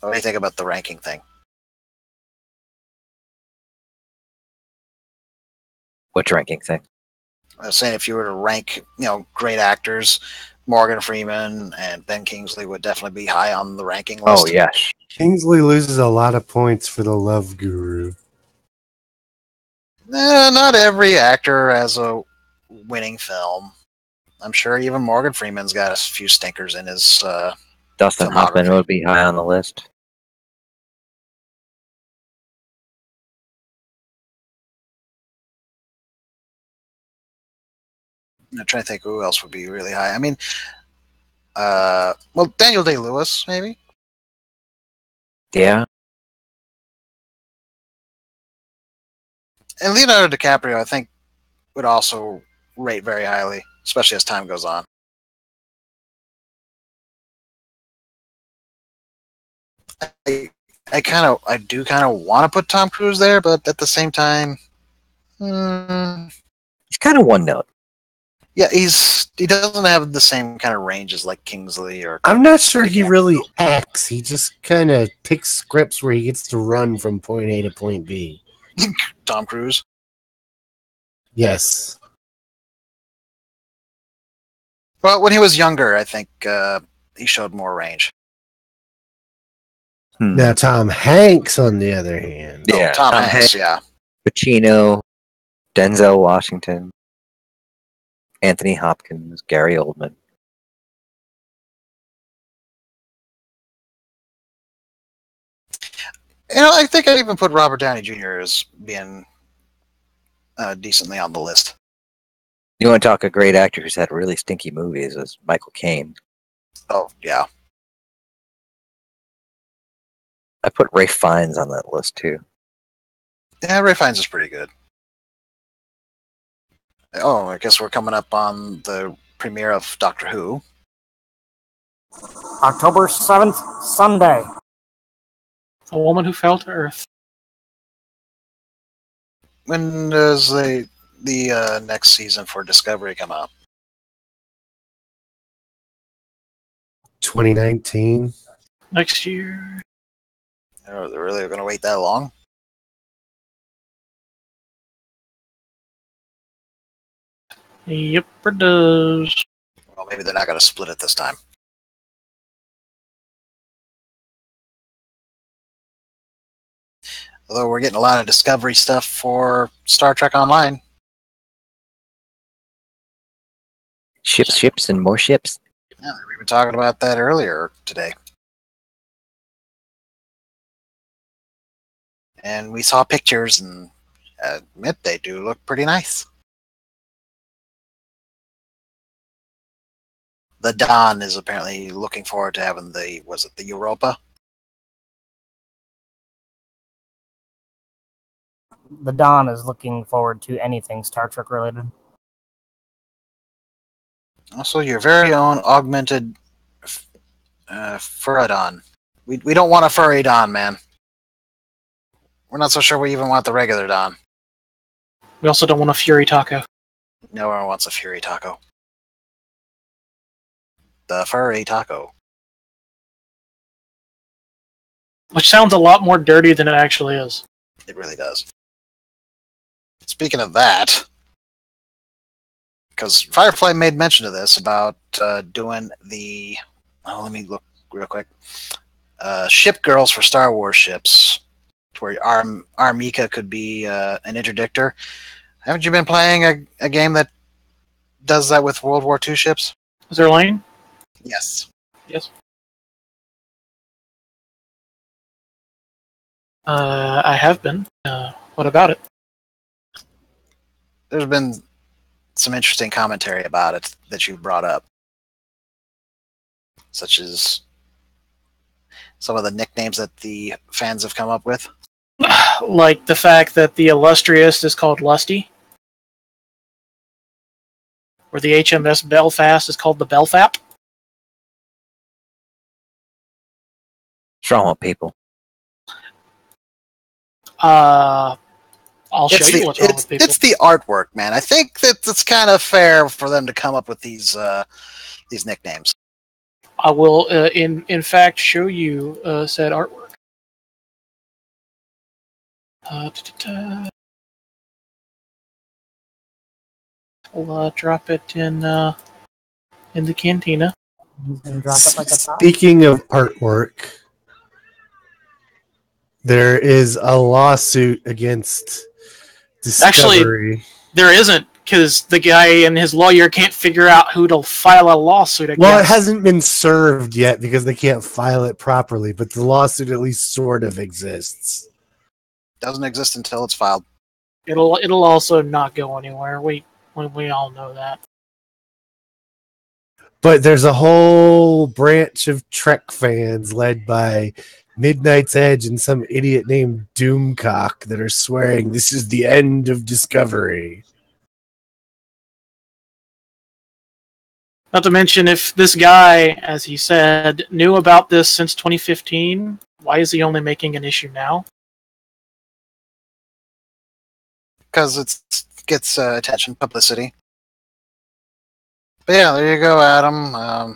[SPEAKER 1] What do you think about the ranking thing?
[SPEAKER 2] Which ranking thing?
[SPEAKER 1] I was saying if you were to rank, great actors, Morgan Freeman and Ben Kingsley would definitely be high on the ranking list.
[SPEAKER 2] Oh, yes.
[SPEAKER 6] Kingsley loses a lot of points for the Love Guru.
[SPEAKER 1] Not every actor has a winning film. I'm sure even Morgan Freeman's got a few stinkers in his
[SPEAKER 2] Dustin Hoffman
[SPEAKER 1] filmography.
[SPEAKER 2] would be high on the list.
[SPEAKER 1] I'm trying to think who else would be really high. I mean, well, Daniel Day-Lewis, maybe?
[SPEAKER 2] Yeah.
[SPEAKER 1] And Leonardo DiCaprio, I think, would also rate very highly, especially as time goes on. I do kind of want to put Tom Cruise there, but at the same time,
[SPEAKER 2] He's kind of one note.
[SPEAKER 1] yeah, he doesn't have the same kind of range as like Kingsley or.
[SPEAKER 6] I'm not sure he really acts. He just kind of picks scripts where he gets to run from point A to point B.
[SPEAKER 1] Tom Cruise.
[SPEAKER 6] Yes.
[SPEAKER 1] Well, when he was younger, I think he showed more range.
[SPEAKER 6] Now, Tom Hanks, on the other hand.
[SPEAKER 2] Yeah,
[SPEAKER 1] Tom
[SPEAKER 2] Tom
[SPEAKER 1] Hanks,
[SPEAKER 2] Hanks.
[SPEAKER 1] yeah.
[SPEAKER 2] Pacino, Denzel Washington, Anthony Hopkins, Gary Oldman.
[SPEAKER 1] I think I'd even put Robert Downey Jr. as being decently on the list.
[SPEAKER 2] You want to talk a great actor who's had really stinky movies is Michael Caine.
[SPEAKER 1] Oh, yeah.
[SPEAKER 2] I put Ralph Fiennes on that list too.
[SPEAKER 1] Yeah, Ray Fiennes is pretty good. Oh, I guess we're coming up on the premiere of Doctor Who.
[SPEAKER 7] October 7th, Sunday.
[SPEAKER 3] A Woman Who Fell to Earth.
[SPEAKER 1] When does the next season for Discovery come out?
[SPEAKER 6] 2019.
[SPEAKER 3] Next year.
[SPEAKER 1] Are they really going to wait that long?
[SPEAKER 3] Yep, it does.
[SPEAKER 1] Well, maybe they're not going to split it this time. Although we're getting a lot of Discovery stuff for Star Trek Online.
[SPEAKER 2] Ships, and more ships.
[SPEAKER 1] Yeah, we were talking about that earlier today. And we saw pictures, and I admit they do look pretty nice. The Don is apparently looking forward to having the Europa?
[SPEAKER 7] The Don is looking forward to anything Star Trek related.
[SPEAKER 1] Also, your very own augmented Furadon. We don't want a furry Don, man. We're not so sure we even want the regular Don.
[SPEAKER 3] We also don't want a Fury Taco.
[SPEAKER 1] No one wants a Fury Taco. The furry taco.
[SPEAKER 3] Which sounds a lot more dirty than it actually is.
[SPEAKER 1] It really does. Speaking of that, because Firefly made mention of this about doing the. Oh, let me look real quick. Ship girls for Star Wars ships, where our Mika could be an interdictor. Haven't you been playing a game that does that with World War II ships?
[SPEAKER 3] Is there a lane?
[SPEAKER 1] Yes.
[SPEAKER 3] Yes. I have been. What about it?
[SPEAKER 1] There's been some interesting commentary about it that you brought up, such as some of the nicknames that the fans have come up with.
[SPEAKER 3] Like the fact that the Illustrious is called Lusty, or the HMS Belfast is called the Belfap.
[SPEAKER 2] What's wrong with people?
[SPEAKER 3] I'll show you what's wrong with people.
[SPEAKER 1] It's the artwork, man. I think that it's kind of fair for them to come up with these nicknames.
[SPEAKER 3] I will, in fact, show you said artwork. I'll drop it in the cantina.
[SPEAKER 7] He's gonna drop it like a top.
[SPEAKER 6] Speaking of artwork, there is a lawsuit against Discovery.
[SPEAKER 3] There isn't, because the guy and his lawyer can't figure out who to file a lawsuit against.
[SPEAKER 6] Well, it hasn't been served yet because they can't file it properly, but the lawsuit at least sort of exists.
[SPEAKER 1] Doesn't exist until it's filed.
[SPEAKER 3] It'll also not go anywhere. We all know that.
[SPEAKER 6] But there's a whole branch of Trek fans led by Midnight's Edge and some idiot named Doomcock that are swearing this is the end of Discovery.
[SPEAKER 3] Not to mention, if this guy, as he said, knew about this since 2015, why is he only making an issue now?
[SPEAKER 1] Because it gets attention, publicity. But yeah, there you go, Adam. I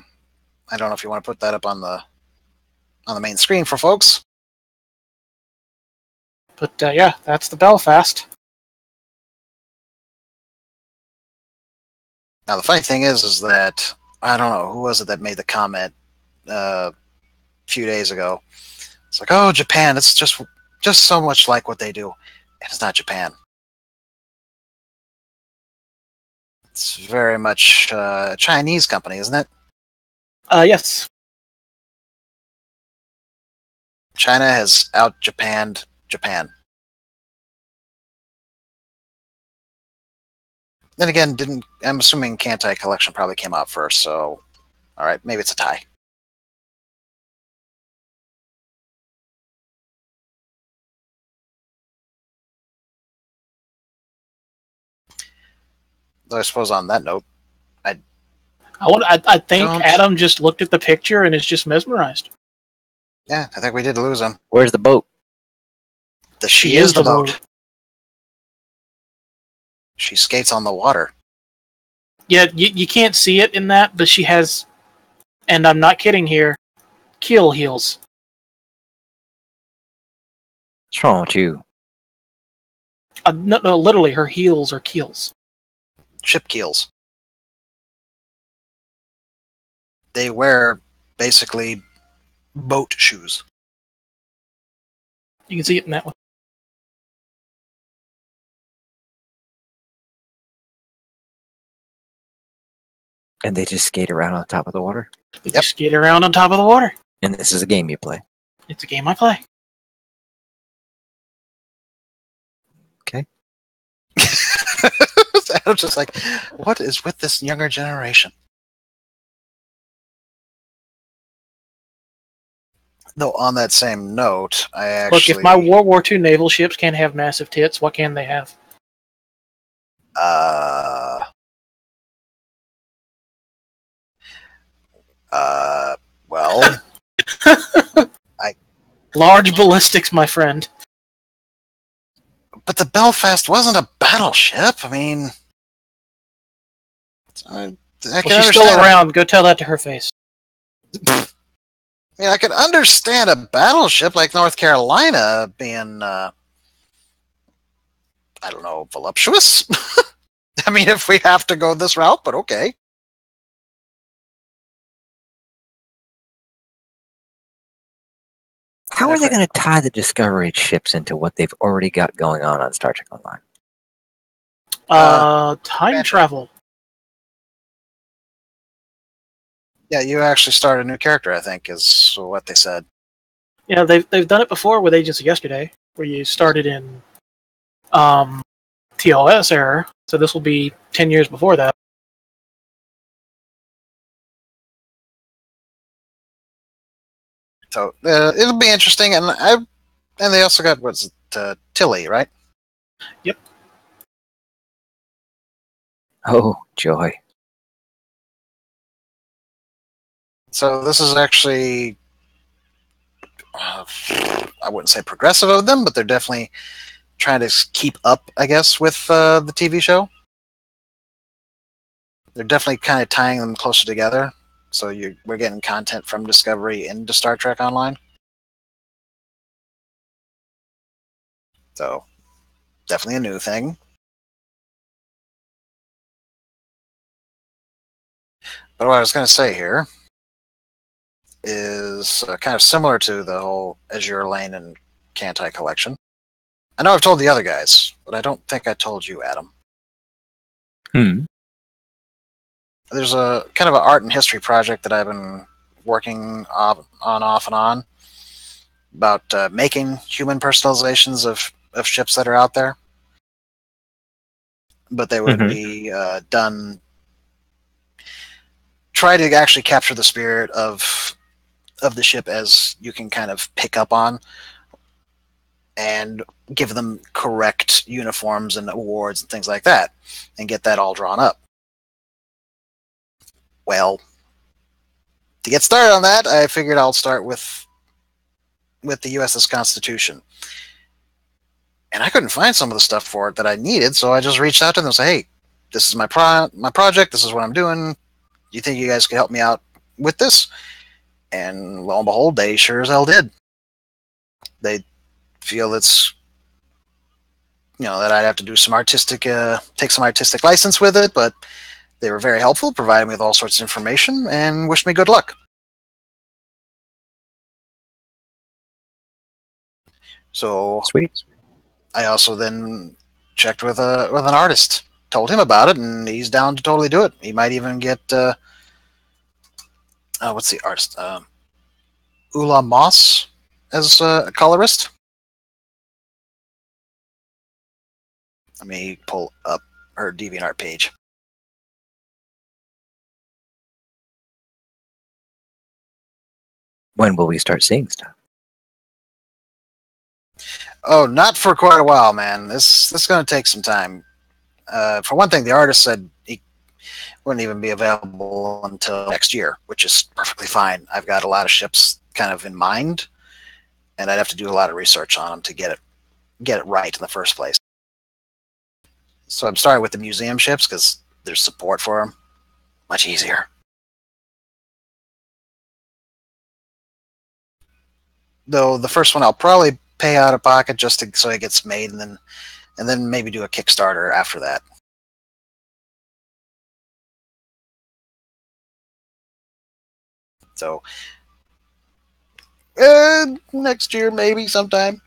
[SPEAKER 1] don't know if you want to put that up on the main screen for folks.
[SPEAKER 3] But yeah, that's the Belfast.
[SPEAKER 1] Now the funny thing is that I don't know who was it that made the comment a few days ago. It's like, oh, Japan, it's just so much like what they do. And it's not Japan. It's very much a Chinese company, isn't it?
[SPEAKER 3] Yes.
[SPEAKER 1] China has out-Japanned Japan. Then again, I'm assuming Kantai Collection probably came out first, so alright, maybe it's a tie. Though I suppose on that note,
[SPEAKER 3] I think
[SPEAKER 1] Don't-
[SPEAKER 3] Adam just looked at the picture and is just mesmerized.
[SPEAKER 1] yeah, I think we did lose him.
[SPEAKER 2] Where's the boat?
[SPEAKER 1] She is the boat. She skates on the water.
[SPEAKER 3] Yeah, you can't see it in that, but she has, and I'm not kidding here, keel heels.
[SPEAKER 2] What's wrong with you?
[SPEAKER 3] No, literally, her heels are keels.
[SPEAKER 1] Ship keels. They wear basically boat shoes.
[SPEAKER 3] You can see it in that one.
[SPEAKER 2] And they just skate around on top of the water?
[SPEAKER 3] They just skate around on top of the water.
[SPEAKER 2] And this is a game you play?
[SPEAKER 3] It's a game I play.
[SPEAKER 2] Okay.
[SPEAKER 1] I'm just like, what is with this younger generation? Though on that same note, I actually...
[SPEAKER 3] Look, if my World War II naval ships can't have massive tits, what can they have?
[SPEAKER 1] Well...
[SPEAKER 3] Large ballistics, my friend.
[SPEAKER 1] But the Belfast wasn't a battleship. I mean... I
[SPEAKER 3] Well,
[SPEAKER 1] can
[SPEAKER 3] she's still
[SPEAKER 1] understand
[SPEAKER 3] around. Go tell that to her face.
[SPEAKER 1] I mean, I could understand a battleship like North Carolina being, I don't know, voluptuous. I mean, if we have to go this route, but okay.
[SPEAKER 2] How are they going to tie the Discovery ships into what they've already got going on Star Trek Online?
[SPEAKER 3] Time travel.
[SPEAKER 1] Yeah, you actually start a new character, I think, is what they said.
[SPEAKER 3] Yeah, they've done it before with Agents of Yesterday, where you started in TOS era. So this will be 10 years before that.
[SPEAKER 1] So it'll be interesting, and they also got Tilly, right?
[SPEAKER 3] Yep.
[SPEAKER 2] Oh, joy.
[SPEAKER 1] So this is actually, I wouldn't say progressive of them, but they're definitely trying to keep up, I guess, with the TV show. They're definitely kind of tying them closer together. So we're getting content from Discovery into Star Trek Online. So definitely a new thing. But what I was going to say here is kind of similar to the whole Azure Lane and Kantai collection. I know I've told the other guys, but I don't think I told you, Adam. There's a kind of an art and history project that I've been working on off and on about making human personalizations of ships that are out there. But they would be done. Try to actually capture the spirit of the ship as you can kind of pick up on, and give them correct uniforms and awards and things like that, and get that all drawn up. Well, to get started on that, I figured I'll start with the USS Constitution. And I couldn't find some of the stuff for it that I needed, so I just reached out to them and said, hey, this is my project, this is what I'm doing. Do you think you guys could help me out with this? And lo and behold, they sure as hell did. They feel it's, that I'd have to do some take some artistic license with it, but they were very helpful, providing me with all sorts of information, and wished me good luck. So
[SPEAKER 2] Sweet.
[SPEAKER 1] I also then checked with an artist, told him about it, and he's down to totally do it. He might even get what's the artist? Ula Moss as a colorist. Let me pull up her DeviantArt page.
[SPEAKER 2] When will we start seeing stuff?
[SPEAKER 1] Oh, not for quite a while, man. This is going to take some time. For one thing, the artist said he wouldn't even be available until next year, which is perfectly fine. I've got a lot of ships kind of in mind, and I'd have to do a lot of research on them to get it right in the first place. So I'm starting with the museum ships because there's support for them. Much easier. Though the first one I'll probably pay out of pocket just so it gets made, and then maybe do a Kickstarter after that. So next year maybe sometime.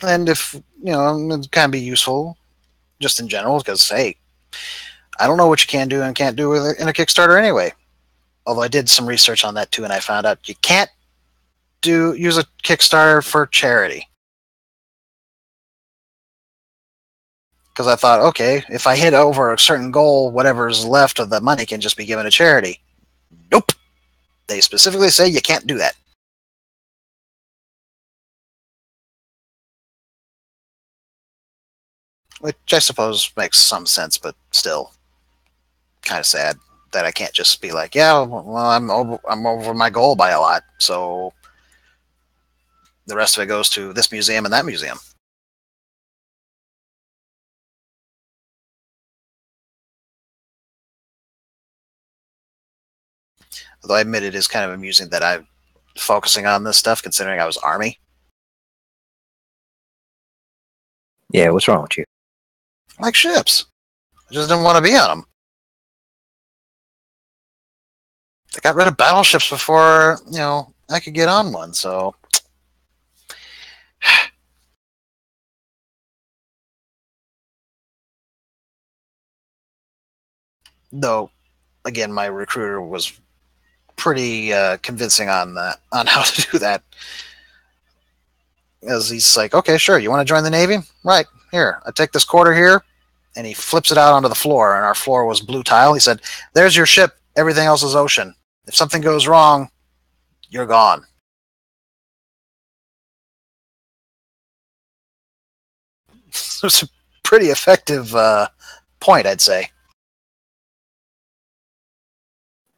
[SPEAKER 1] And if it can be useful just in general, because hey, I don't know what you can do and can't do with it in a Kickstarter anyway. Although I did some research on that too, and I found out you can't use a Kickstarter for charity. Because I thought, okay, if I hit over a certain goal, whatever's left of the money can just be given to charity. Nope. They specifically say you can't do that. Which I suppose makes some sense, but still kind of sad that I can't just be like, yeah, well, I'm over my goal by a lot, so the rest of it goes to this museum and that museum. Although I admit it is kind of amusing that I'm focusing on this stuff, considering I was Army.
[SPEAKER 2] Yeah, what's wrong with you?
[SPEAKER 1] I like ships. I just didn't want to be on them. They got rid of battleships before, I could get on one, so... Though, again, my recruiter was pretty convincing on how to do that. As he's like, okay, sure, you want to join the Navy? Right, here, I take this quarter here, and he flips it out onto the floor, and our floor was blue tile. He said, there's your ship, everything else is ocean. If something goes wrong, you're gone. It's a pretty effective point, I'd say.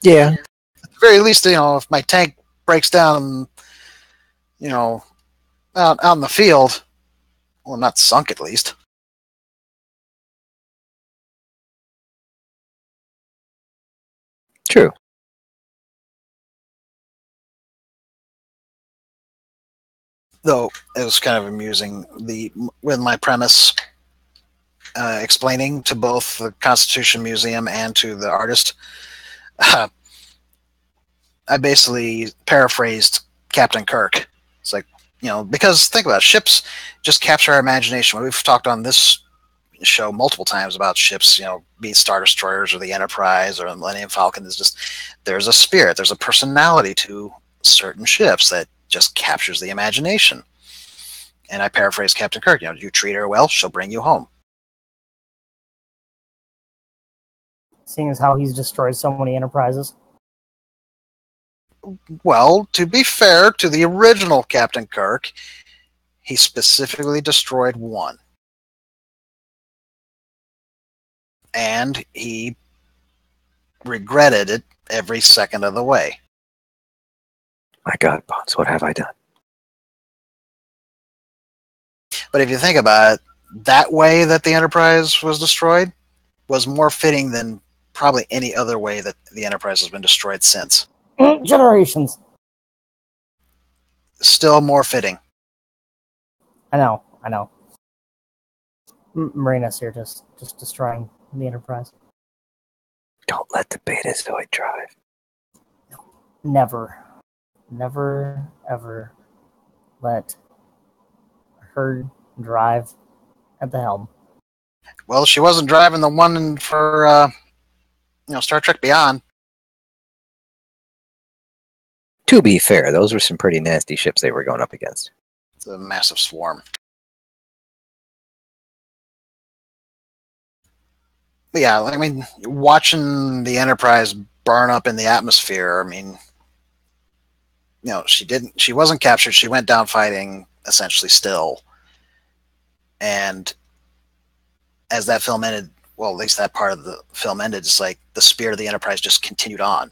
[SPEAKER 2] Yeah.
[SPEAKER 1] At the very least, if my tank breaks down, out in the field, well, not sunk at least.
[SPEAKER 2] True.
[SPEAKER 1] Though it was kind of amusing with my premise explaining to both the Constitution Museum and to the artist. I basically paraphrased Captain Kirk. It's like, because think about it, ships just capture our imagination. We've talked on this show multiple times about ships, be it Star Destroyers or the Enterprise or the Millennium Falcon. There's a spirit, there's a personality to certain ships that just captures the imagination. And I paraphrase Captain Kirk, you treat her well, she'll bring you home.
[SPEAKER 7] Seeing as how he's destroyed so many Enterprises.
[SPEAKER 1] Well, to be fair to the original Captain Kirk, he specifically destroyed one. And he regretted it every second of the way.
[SPEAKER 2] My God, Bones, what have I done?
[SPEAKER 1] But if you think about it, that way that the Enterprise was destroyed was more fitting than probably any other way that the Enterprise has been destroyed since.
[SPEAKER 7] Generations.
[SPEAKER 1] Still more fitting.
[SPEAKER 7] I know. Marina's here just destroying the Enterprise.
[SPEAKER 2] Don't let the Betazoid drive.
[SPEAKER 7] Never, ever let her drive at the helm.
[SPEAKER 1] Well, she wasn't driving the one for, Star Trek Beyond.
[SPEAKER 2] To be fair, those were some pretty nasty ships they were going up against.
[SPEAKER 1] It's a massive swarm. But yeah, I mean, watching the Enterprise burn up in the atmosphere, I mean, she wasn't captured. She went down fighting essentially still. And as that film ended, well, at least that part of the film ended, it's like the spirit of the Enterprise just continued on.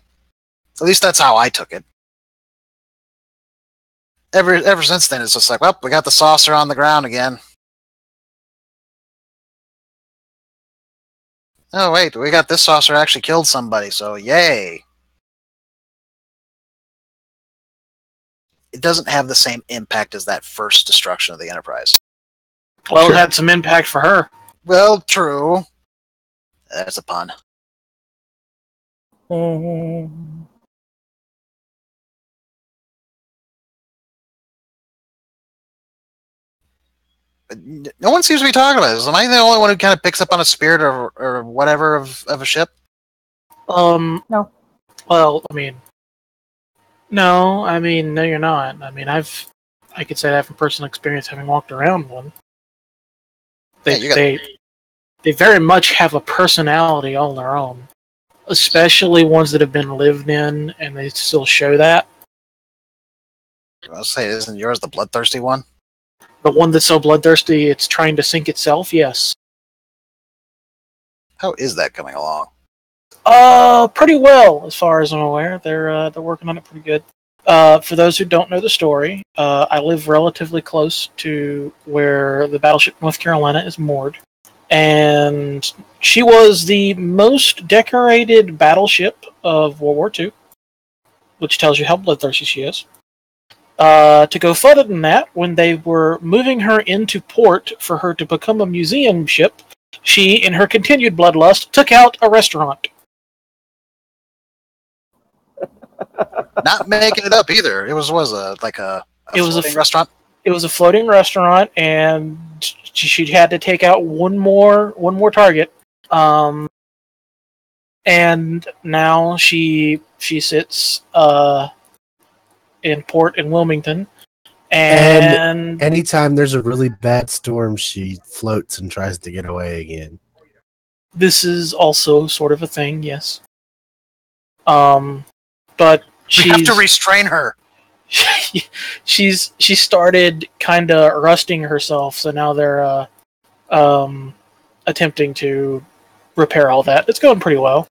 [SPEAKER 1] So at least that's how I took it. Ever since then, it's just like, well, we got the saucer on the ground again. Oh, wait, we got this saucer actually killed somebody, so yay. It doesn't have the same impact as that first destruction of the Enterprise.
[SPEAKER 3] Well,
[SPEAKER 2] Sure.
[SPEAKER 3] It had some impact for her.
[SPEAKER 1] Well, true. That's a pun. But no one seems to be talking about this. Am I the only one who kind of picks up on a spirit or whatever of a ship?
[SPEAKER 7] No.
[SPEAKER 3] Well, no, you're not. I could say that from personal experience, having walked around one. They very much have a personality all their own, especially ones that have been lived in, and they still show that.
[SPEAKER 1] I'll say, isn't yours the bloodthirsty one?
[SPEAKER 3] The one that's so bloodthirsty it's trying to sink itself, yes.
[SPEAKER 1] How is that coming along?
[SPEAKER 3] Pretty well, as far as I'm aware. They're working on it pretty good. For those who don't know the story, I live relatively close to where the battleship North Carolina is moored. And she was the most decorated battleship of World War II, which tells you how bloodthirsty she is. To go further than that, when they were moving her into port for her to become a museum ship, she, in her continued bloodlust, took out a restaurant.
[SPEAKER 1] Not making it up either. It was a floating restaurant.
[SPEAKER 3] It was a floating restaurant, and she had to take out one more target. And now she sits in port in Wilmington, and
[SPEAKER 6] anytime there's a really bad storm, she floats and tries to get away again.
[SPEAKER 3] this is also sort of a thing, yes. But
[SPEAKER 1] We have to restrain her.
[SPEAKER 3] she started kind of rusting herself, so now they're attempting to repair all that. It's going pretty well.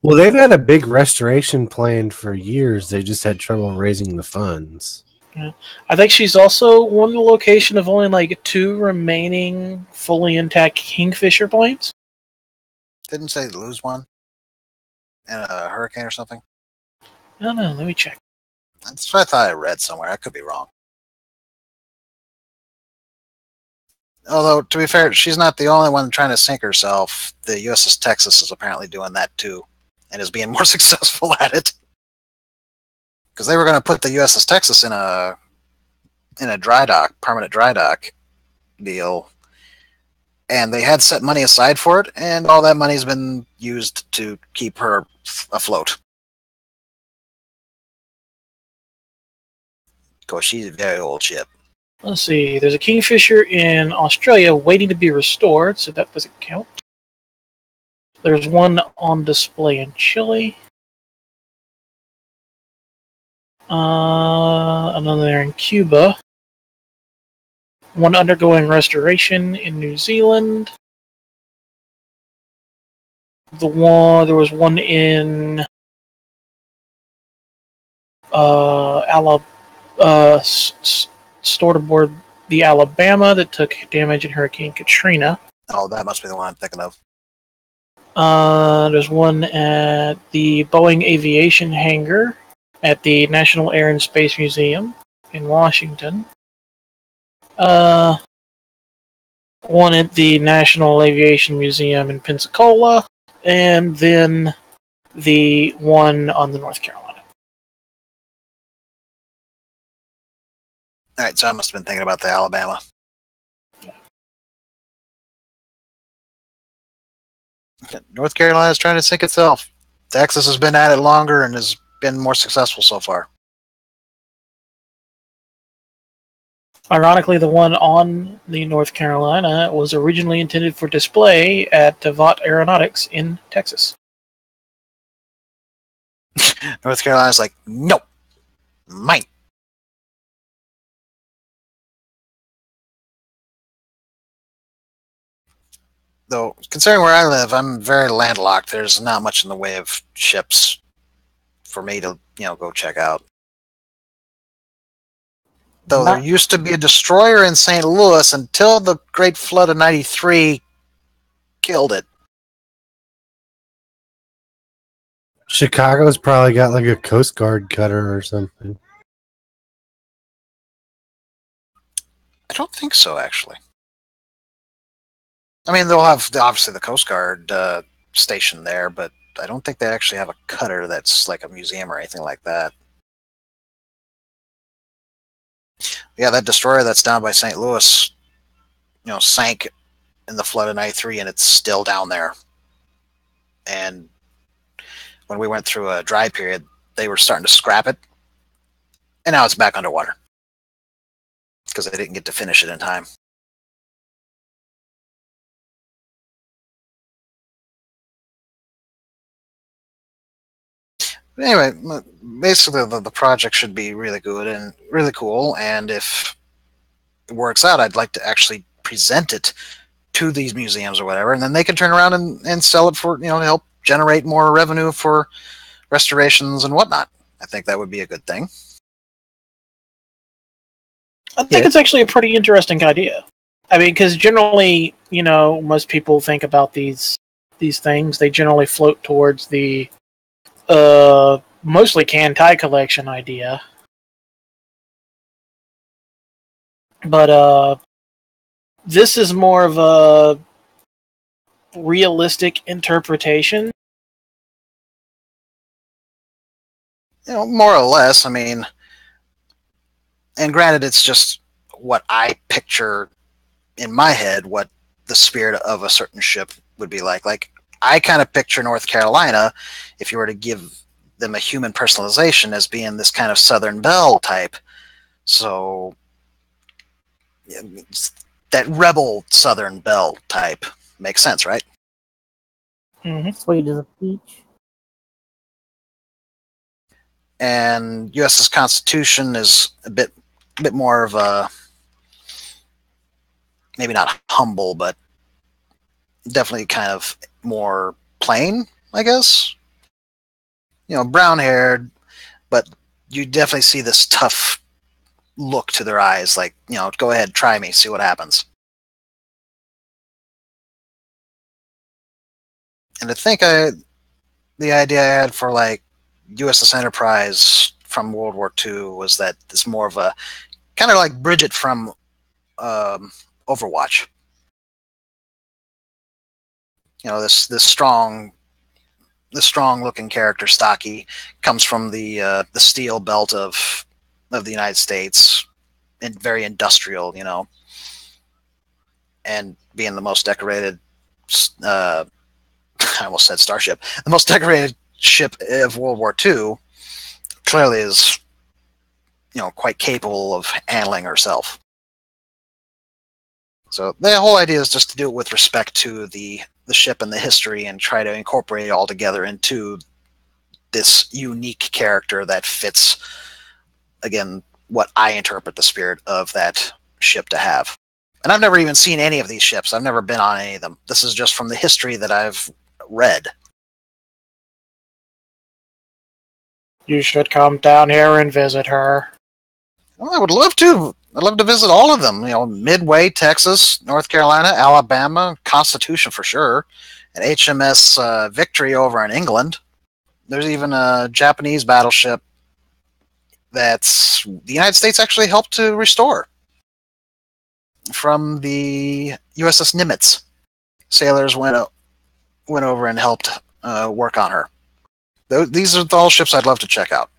[SPEAKER 6] Well, they've had a big restoration planned for years. They just had trouble raising the funds.
[SPEAKER 3] Yeah. I think she's also one of the location of only like 2 remaining fully intact Kingfisher planes.
[SPEAKER 1] Didn't say lose one. in a hurricane or something?
[SPEAKER 3] I don't know. Let me check.
[SPEAKER 1] That's what I thought I read somewhere. I could be wrong. Although, to be fair, she's not the only one trying to sink herself. The USS Texas is apparently doing that too, and is being more successful at it. Because they were going to put the USS Texas in a dry dock, permanent dry dock deal, and they had set money aside for it, and all that money's been used to keep her afloat. Of course, she's a very old ship.
[SPEAKER 3] Let's see. There's a Kingfisher in Australia waiting to be restored, so that doesn't count. There's one on display in Chile. Another there in Cuba. One undergoing restoration in New Zealand. There was one in stored aboard the Alabama that took damage in Hurricane Katrina.
[SPEAKER 1] Oh, that must be the one I'm thinking of.
[SPEAKER 3] There's one at the Boeing Aviation Hangar at the National Air and Space Museum in Washington. One at the National Aviation Museum in Pensacola, and then the one on the North Carolina.
[SPEAKER 1] All right, so I must have been thinking about the Alabama. North Carolina is trying to sink itself. Texas has been at it longer and has been more successful so far.
[SPEAKER 3] Ironically, the one on the North Carolina was originally intended for display at Vought Aeronautics in Texas.
[SPEAKER 1] North Carolina's like, nope, mine. Though, considering where I live, I'm very landlocked. There's not much in the way of ships for me to, go check out. Though there used to be a destroyer in St. Louis until the Great Flood of '93 killed it.
[SPEAKER 6] Chicago's probably got like a Coast Guard cutter or something.
[SPEAKER 1] I don't think so, actually. I mean, they'll have obviously the Coast Guard station there, but I don't think they actually have a cutter that's like a museum or anything like that. Yeah, that destroyer that's down by St. Louis, sank in the flood of '93, and it's still down there. And when we went through a dry period, they were starting to scrap it, and now it's back underwater because they didn't get to finish it in time. Anyway, basically the project should be really good and really cool, and if it works out, I'd like to actually present it to these museums or whatever, and then they can turn around and sell it for, to help generate more revenue for restorations and whatnot. I think that would be a good thing.
[SPEAKER 3] I think it's actually a pretty interesting idea. I mean, because generally, most people think about these things, they generally float towards the mostly Kantai collection idea. But this is more of a realistic interpretation.
[SPEAKER 1] More or less. I mean, and granted, it's just what I picture in my head what the spirit of a certain ship would be like. Like, I kind of picture North Carolina, if you were to give them a human personalization, as being this kind of Southern Belle type. So, that rebel Southern Belle type makes sense, right?
[SPEAKER 7] Mm-hmm. Sweet as a peach.
[SPEAKER 1] And USS Constitution is a bit more of a, maybe not humble, but definitely kind of more plain, I guess. Brown-haired, but you definitely see this tough look to their eyes, like, go ahead, try me, see what happens. And I think the idea I had for like USS Enterprise from World War II was that it's more of a kind of like Bridget from Overwatch. You know, this strong looking character, stocky, comes from the steel belt of the United States, and very industrial, you know, and being the most decorated. I almost said starship. The most decorated ship of World War II clearly is, you know, quite capable of handling herself. So the whole idea is just to do it with respect to the ship and the history, and try to incorporate it all together into this unique character that fits, again, what I interpret the spirit of that ship to have. And I've never even seen any of these ships. I've never been on any of them. This is just from the history that I've read.
[SPEAKER 3] You should come down here and visit her.
[SPEAKER 1] Well, I would love to. I'd love to visit all of them. You know, Midway, Texas, North Carolina, Alabama, Constitution for sure, and HMS Victory over in England. There's even a Japanese battleship that's the United States actually helped to restore from the USS Nimitz. Sailors went over and helped work on her. These are all ships I'd love to check out.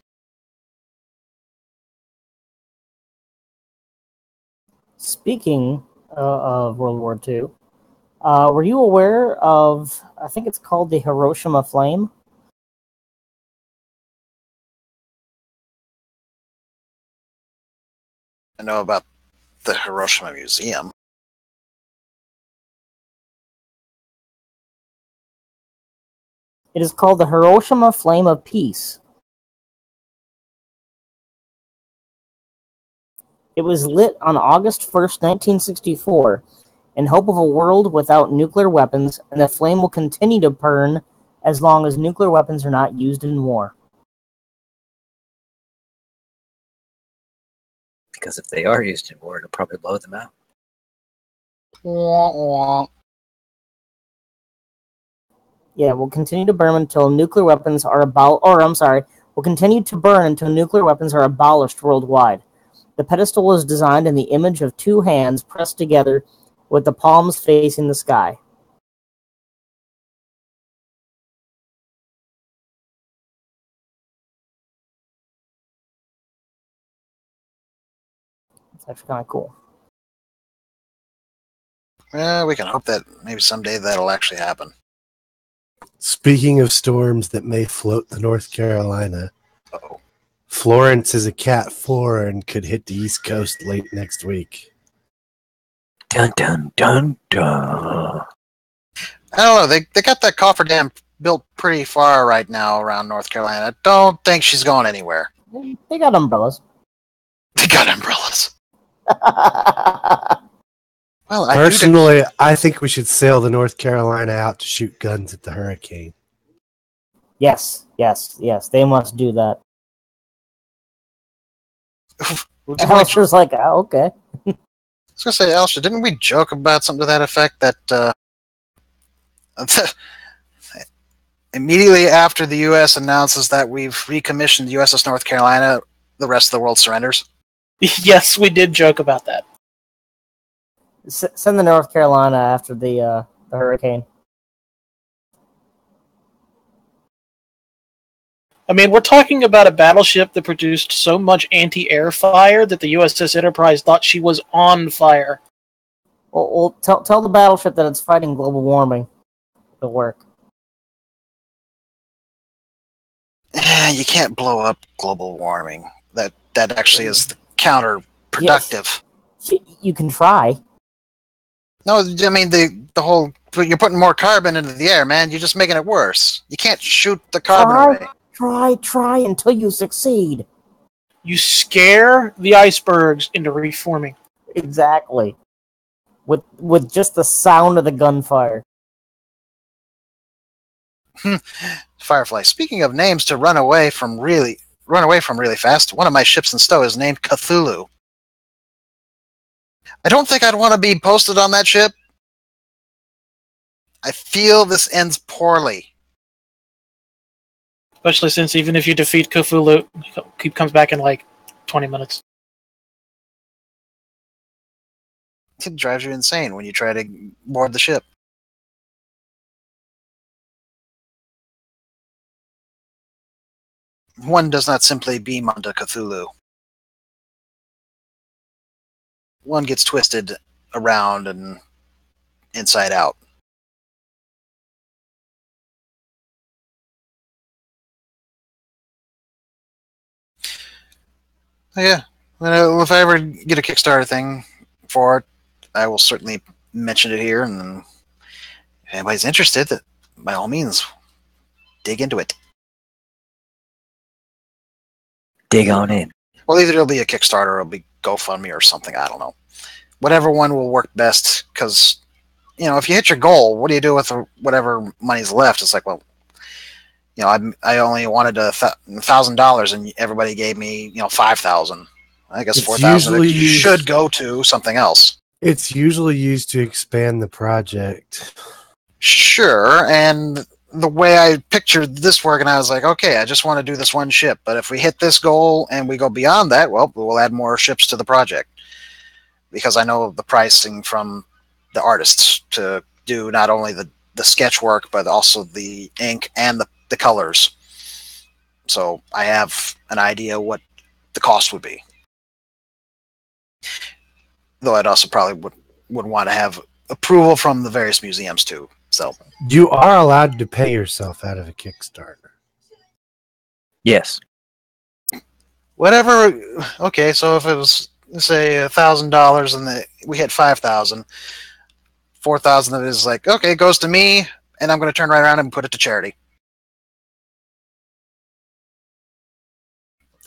[SPEAKER 7] Speaking of World War II, were you aware of, I think it's called the Hiroshima Flame?
[SPEAKER 1] I know about the Hiroshima Museum.
[SPEAKER 7] It is called the Hiroshima Flame of Peace. It was lit on August 1st, 1964, in hope of a world without nuclear weapons, and the flame will continue to burn as long as nuclear weapons are not used in war.
[SPEAKER 2] Because if they are used in war, it'll probably blow them out.
[SPEAKER 1] Wah, wah.
[SPEAKER 7] Yeah, will continue to burn until nuclear weapons are will continue to burn until nuclear weapons are abolished worldwide. The pedestal is designed in the image of two hands pressed together with the palms facing the sky. It's actually kind of cool.
[SPEAKER 1] We can hope that maybe someday that'll actually happen.
[SPEAKER 6] Speaking of storms that may float the North Carolina,
[SPEAKER 1] Uh-oh.
[SPEAKER 6] Florence is a Cat 4 and could hit the East Coast late next week.
[SPEAKER 2] Dun dun dun dun.
[SPEAKER 1] I don't know. They got that cofferdam built pretty far right now around North Carolina. I don't think she's going anywhere.
[SPEAKER 7] They got umbrellas.
[SPEAKER 1] They got umbrellas. Well,
[SPEAKER 6] Personally, I think we should sail the North Carolina out to shoot guns at the hurricane.
[SPEAKER 7] Yes. They must do that. Alistair's like, oh, okay.
[SPEAKER 1] I was gonna say, Alistair, didn't we joke about something to that effect? That immediately after the U.S. announces that we've recommissioned the USS North Carolina, the rest of the world surrenders.
[SPEAKER 3] Yes, we did joke about that.
[SPEAKER 7] Send the North Carolina after the hurricane.
[SPEAKER 3] I mean, we're talking about a battleship that produced so much anti-air fire that the USS Enterprise thought she was on fire.
[SPEAKER 7] Well, tell the battleship that it's fighting global warming. It'll work.
[SPEAKER 1] You can't blow up global warming. That actually is counterproductive.
[SPEAKER 7] Yes. You can try.
[SPEAKER 1] No, I mean the whole. You're putting more carbon into the air, man. You're just making it worse. You can't shoot the carbon away.
[SPEAKER 7] Try until you succeed.
[SPEAKER 3] You scare the icebergs into reforming.
[SPEAKER 7] Exactly. With just the sound of the gunfire.
[SPEAKER 1] Firefly. Speaking of names to run away from really fast, one of my ships in stow is named Cthulhu. I don't think I'd want to be posted on that ship. I feel this ends poorly.
[SPEAKER 3] Especially since even if you defeat Cthulhu, he comes back in like 20 minutes.
[SPEAKER 1] It drives you insane when you try to board the ship. One does not simply beam onto Cthulhu. One gets twisted around and inside out. Yeah, if I ever get a Kickstarter thing for it, I will certainly mention it here, and if anybody's interested, by all means, dig into it.
[SPEAKER 2] Dig on in.
[SPEAKER 1] Well, either it'll be a Kickstarter or it'll be GoFundMe or something, I don't know. Whatever one will work best, because, if you hit your goal, what do you do with whatever money's left? It's like, well, I only wanted $1,000, and everybody gave me, $5,000. I guess $4,000 should go to something else.
[SPEAKER 6] It's usually used to expand the project.
[SPEAKER 1] Sure, and the way I pictured this working, I was like, okay, I just want to do this one ship, but if we hit this goal and we go beyond that, well, we'll add more ships to the project. Because I know the pricing from the artists to do not only the sketch work, but also the ink and the colors. So I have an idea what the cost would be. Though I'd also probably would want to have approval from the various museums too. So
[SPEAKER 6] you are allowed to pay yourself out of a Kickstarter.
[SPEAKER 2] Yes.
[SPEAKER 1] Whatever. Okay, so if it was, say, $1,000 and we hit 5,000, 4,000 of it is like, okay, it goes to me, and I'm going to turn right around and put it to charity.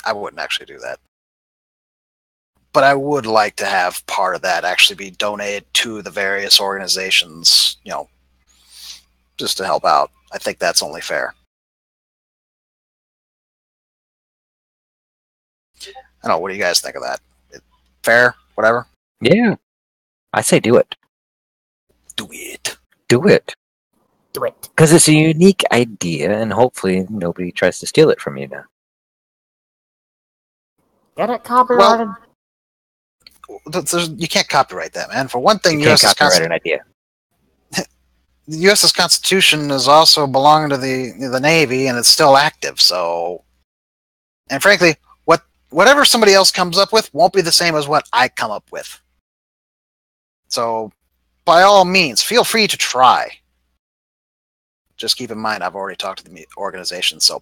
[SPEAKER 1] I wouldn't actually do that. But I would like to have part of that actually be donated to the various organizations, just to help out. I think that's only fair. I don't know, what do you guys think of that? Fair? Whatever?
[SPEAKER 2] Yeah. I say do it.
[SPEAKER 1] Do it.
[SPEAKER 2] Do it.
[SPEAKER 7] Do it.
[SPEAKER 2] Because it's a unique idea, and hopefully nobody tries to steal it from you now.
[SPEAKER 7] Get it copyrighted?
[SPEAKER 1] You can't copyright that, man. For one thing,
[SPEAKER 2] You can't copyright an idea.
[SPEAKER 1] The U.S.'s Constitution is also belonging to the Navy, and it's still active. So, and frankly, whatever somebody else comes up with won't be the same as what I come up with. So, by all means, feel free to try. Just keep in mind, I've already talked to the organization, so.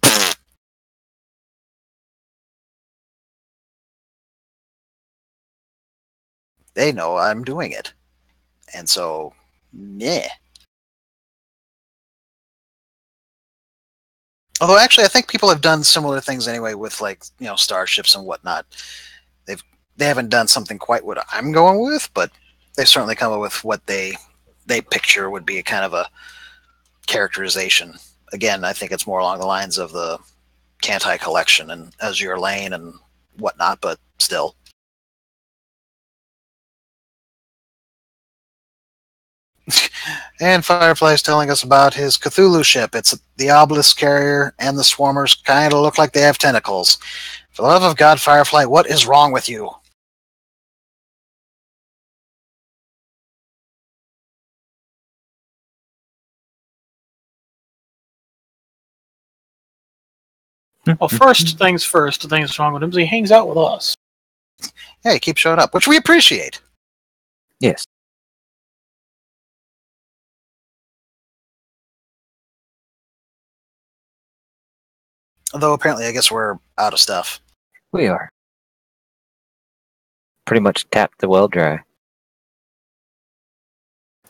[SPEAKER 1] They know I'm doing it. And so, yeah. Although, actually, I think people have done similar things anyway with, starships and whatnot. They haven't done something quite what I'm going with, but they've certainly come up with what they picture would be a kind of a characterization. Again, I think it's more along the lines of the Kantai collection and Azure Lane and whatnot, but still. And Firefly's telling us about his Cthulhu ship. It's the obelisk carrier, and the swarmers kind of look like they have tentacles. For the love of God, Firefly, what is wrong with you?
[SPEAKER 3] Well, first things wrong with him is he hangs out with us.
[SPEAKER 1] Yeah, he keeps showing up, which we appreciate.
[SPEAKER 2] Yes.
[SPEAKER 1] Although apparently I guess we're out of stuff.
[SPEAKER 2] We are. Pretty much tapped the well dry.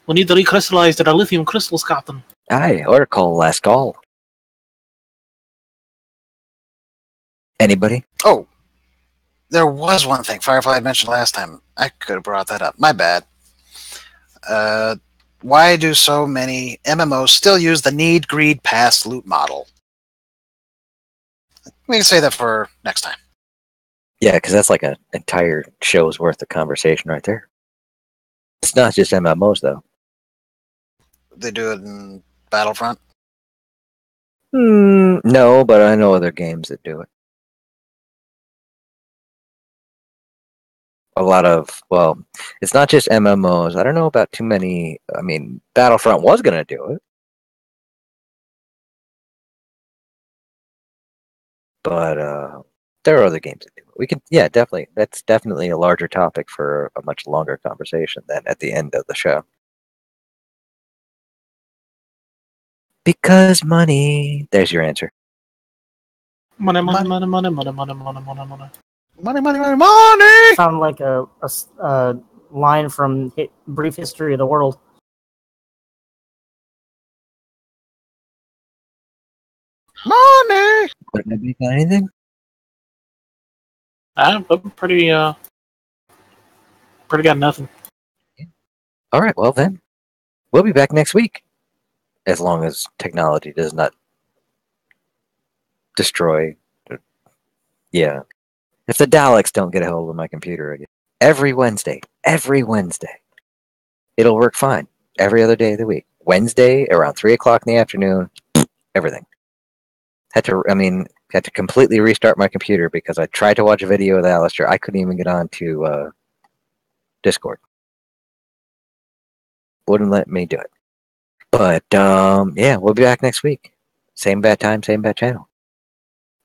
[SPEAKER 3] We need to recrystallize the lithium crystals, Captain.
[SPEAKER 2] Aye, Oracle, last call. Anybody?
[SPEAKER 1] Oh, there was one thing Firefly had mentioned last time. I could have brought that up. My bad. Why do so many MMOs still use the need, greed, pass, loot model? We can say that for next time.
[SPEAKER 2] Yeah, because that's like an entire show's worth of conversation right there. It's not just MMOs, though.
[SPEAKER 1] They do it in Battlefront.
[SPEAKER 2] No, but I know other games that do it. A lot of, well, it's not just MMOs. I don't know about too many. I mean, Battlefront was going to do it, but there are other games that do it. We can, yeah, definitely. That's definitely a larger topic for a much longer conversation than at the end of the show. Because money. There's your answer.
[SPEAKER 3] Money, money, money, money, money, money, money, money, money.
[SPEAKER 1] Money, money, money, money!
[SPEAKER 7] Sound like a line from Brief History of the World.
[SPEAKER 1] Money!
[SPEAKER 2] Wouldn't it be anything?
[SPEAKER 3] I'm pretty got nothing.
[SPEAKER 2] All right, well then, we'll be back next week, as long as technology does not destroy. Yeah, if the Daleks don't get a hold of my computer again, every Wednesday, it'll work fine. Every other day of the week, Wednesday around 3 o'clock in the afternoon, everything. Had to completely restart my computer because I tried to watch a video with Alistair. I couldn't even get on to Discord. Wouldn't let me do it. But yeah, we'll be back next week. Same bad time, same bad channel.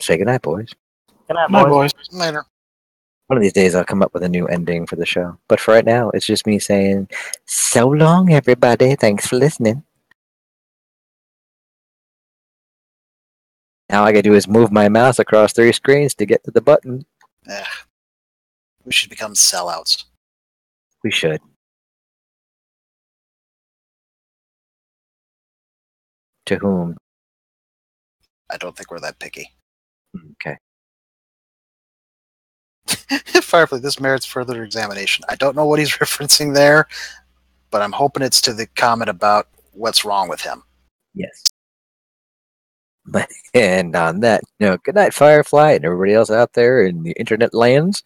[SPEAKER 2] Say goodnight, boys.
[SPEAKER 7] Good night,
[SPEAKER 3] My
[SPEAKER 7] boys.
[SPEAKER 3] boys.
[SPEAKER 1] Later.
[SPEAKER 2] One of these days I'll come up with a new ending for the show. But for right now, it's just me saying, so long, everybody. Thanks for listening. Now all I gotta do is move my mouse across 3 screens to get to the button.
[SPEAKER 1] We should become sellouts.
[SPEAKER 2] We should. To whom?
[SPEAKER 1] I don't think we're that picky.
[SPEAKER 2] Okay.
[SPEAKER 1] Firefly, this merits further examination. I don't know what he's referencing there, but I'm hoping it's to the comment about what's wrong with him.
[SPEAKER 2] Yes. And on that note, good night, Firefly, and everybody else out there in the internet lands.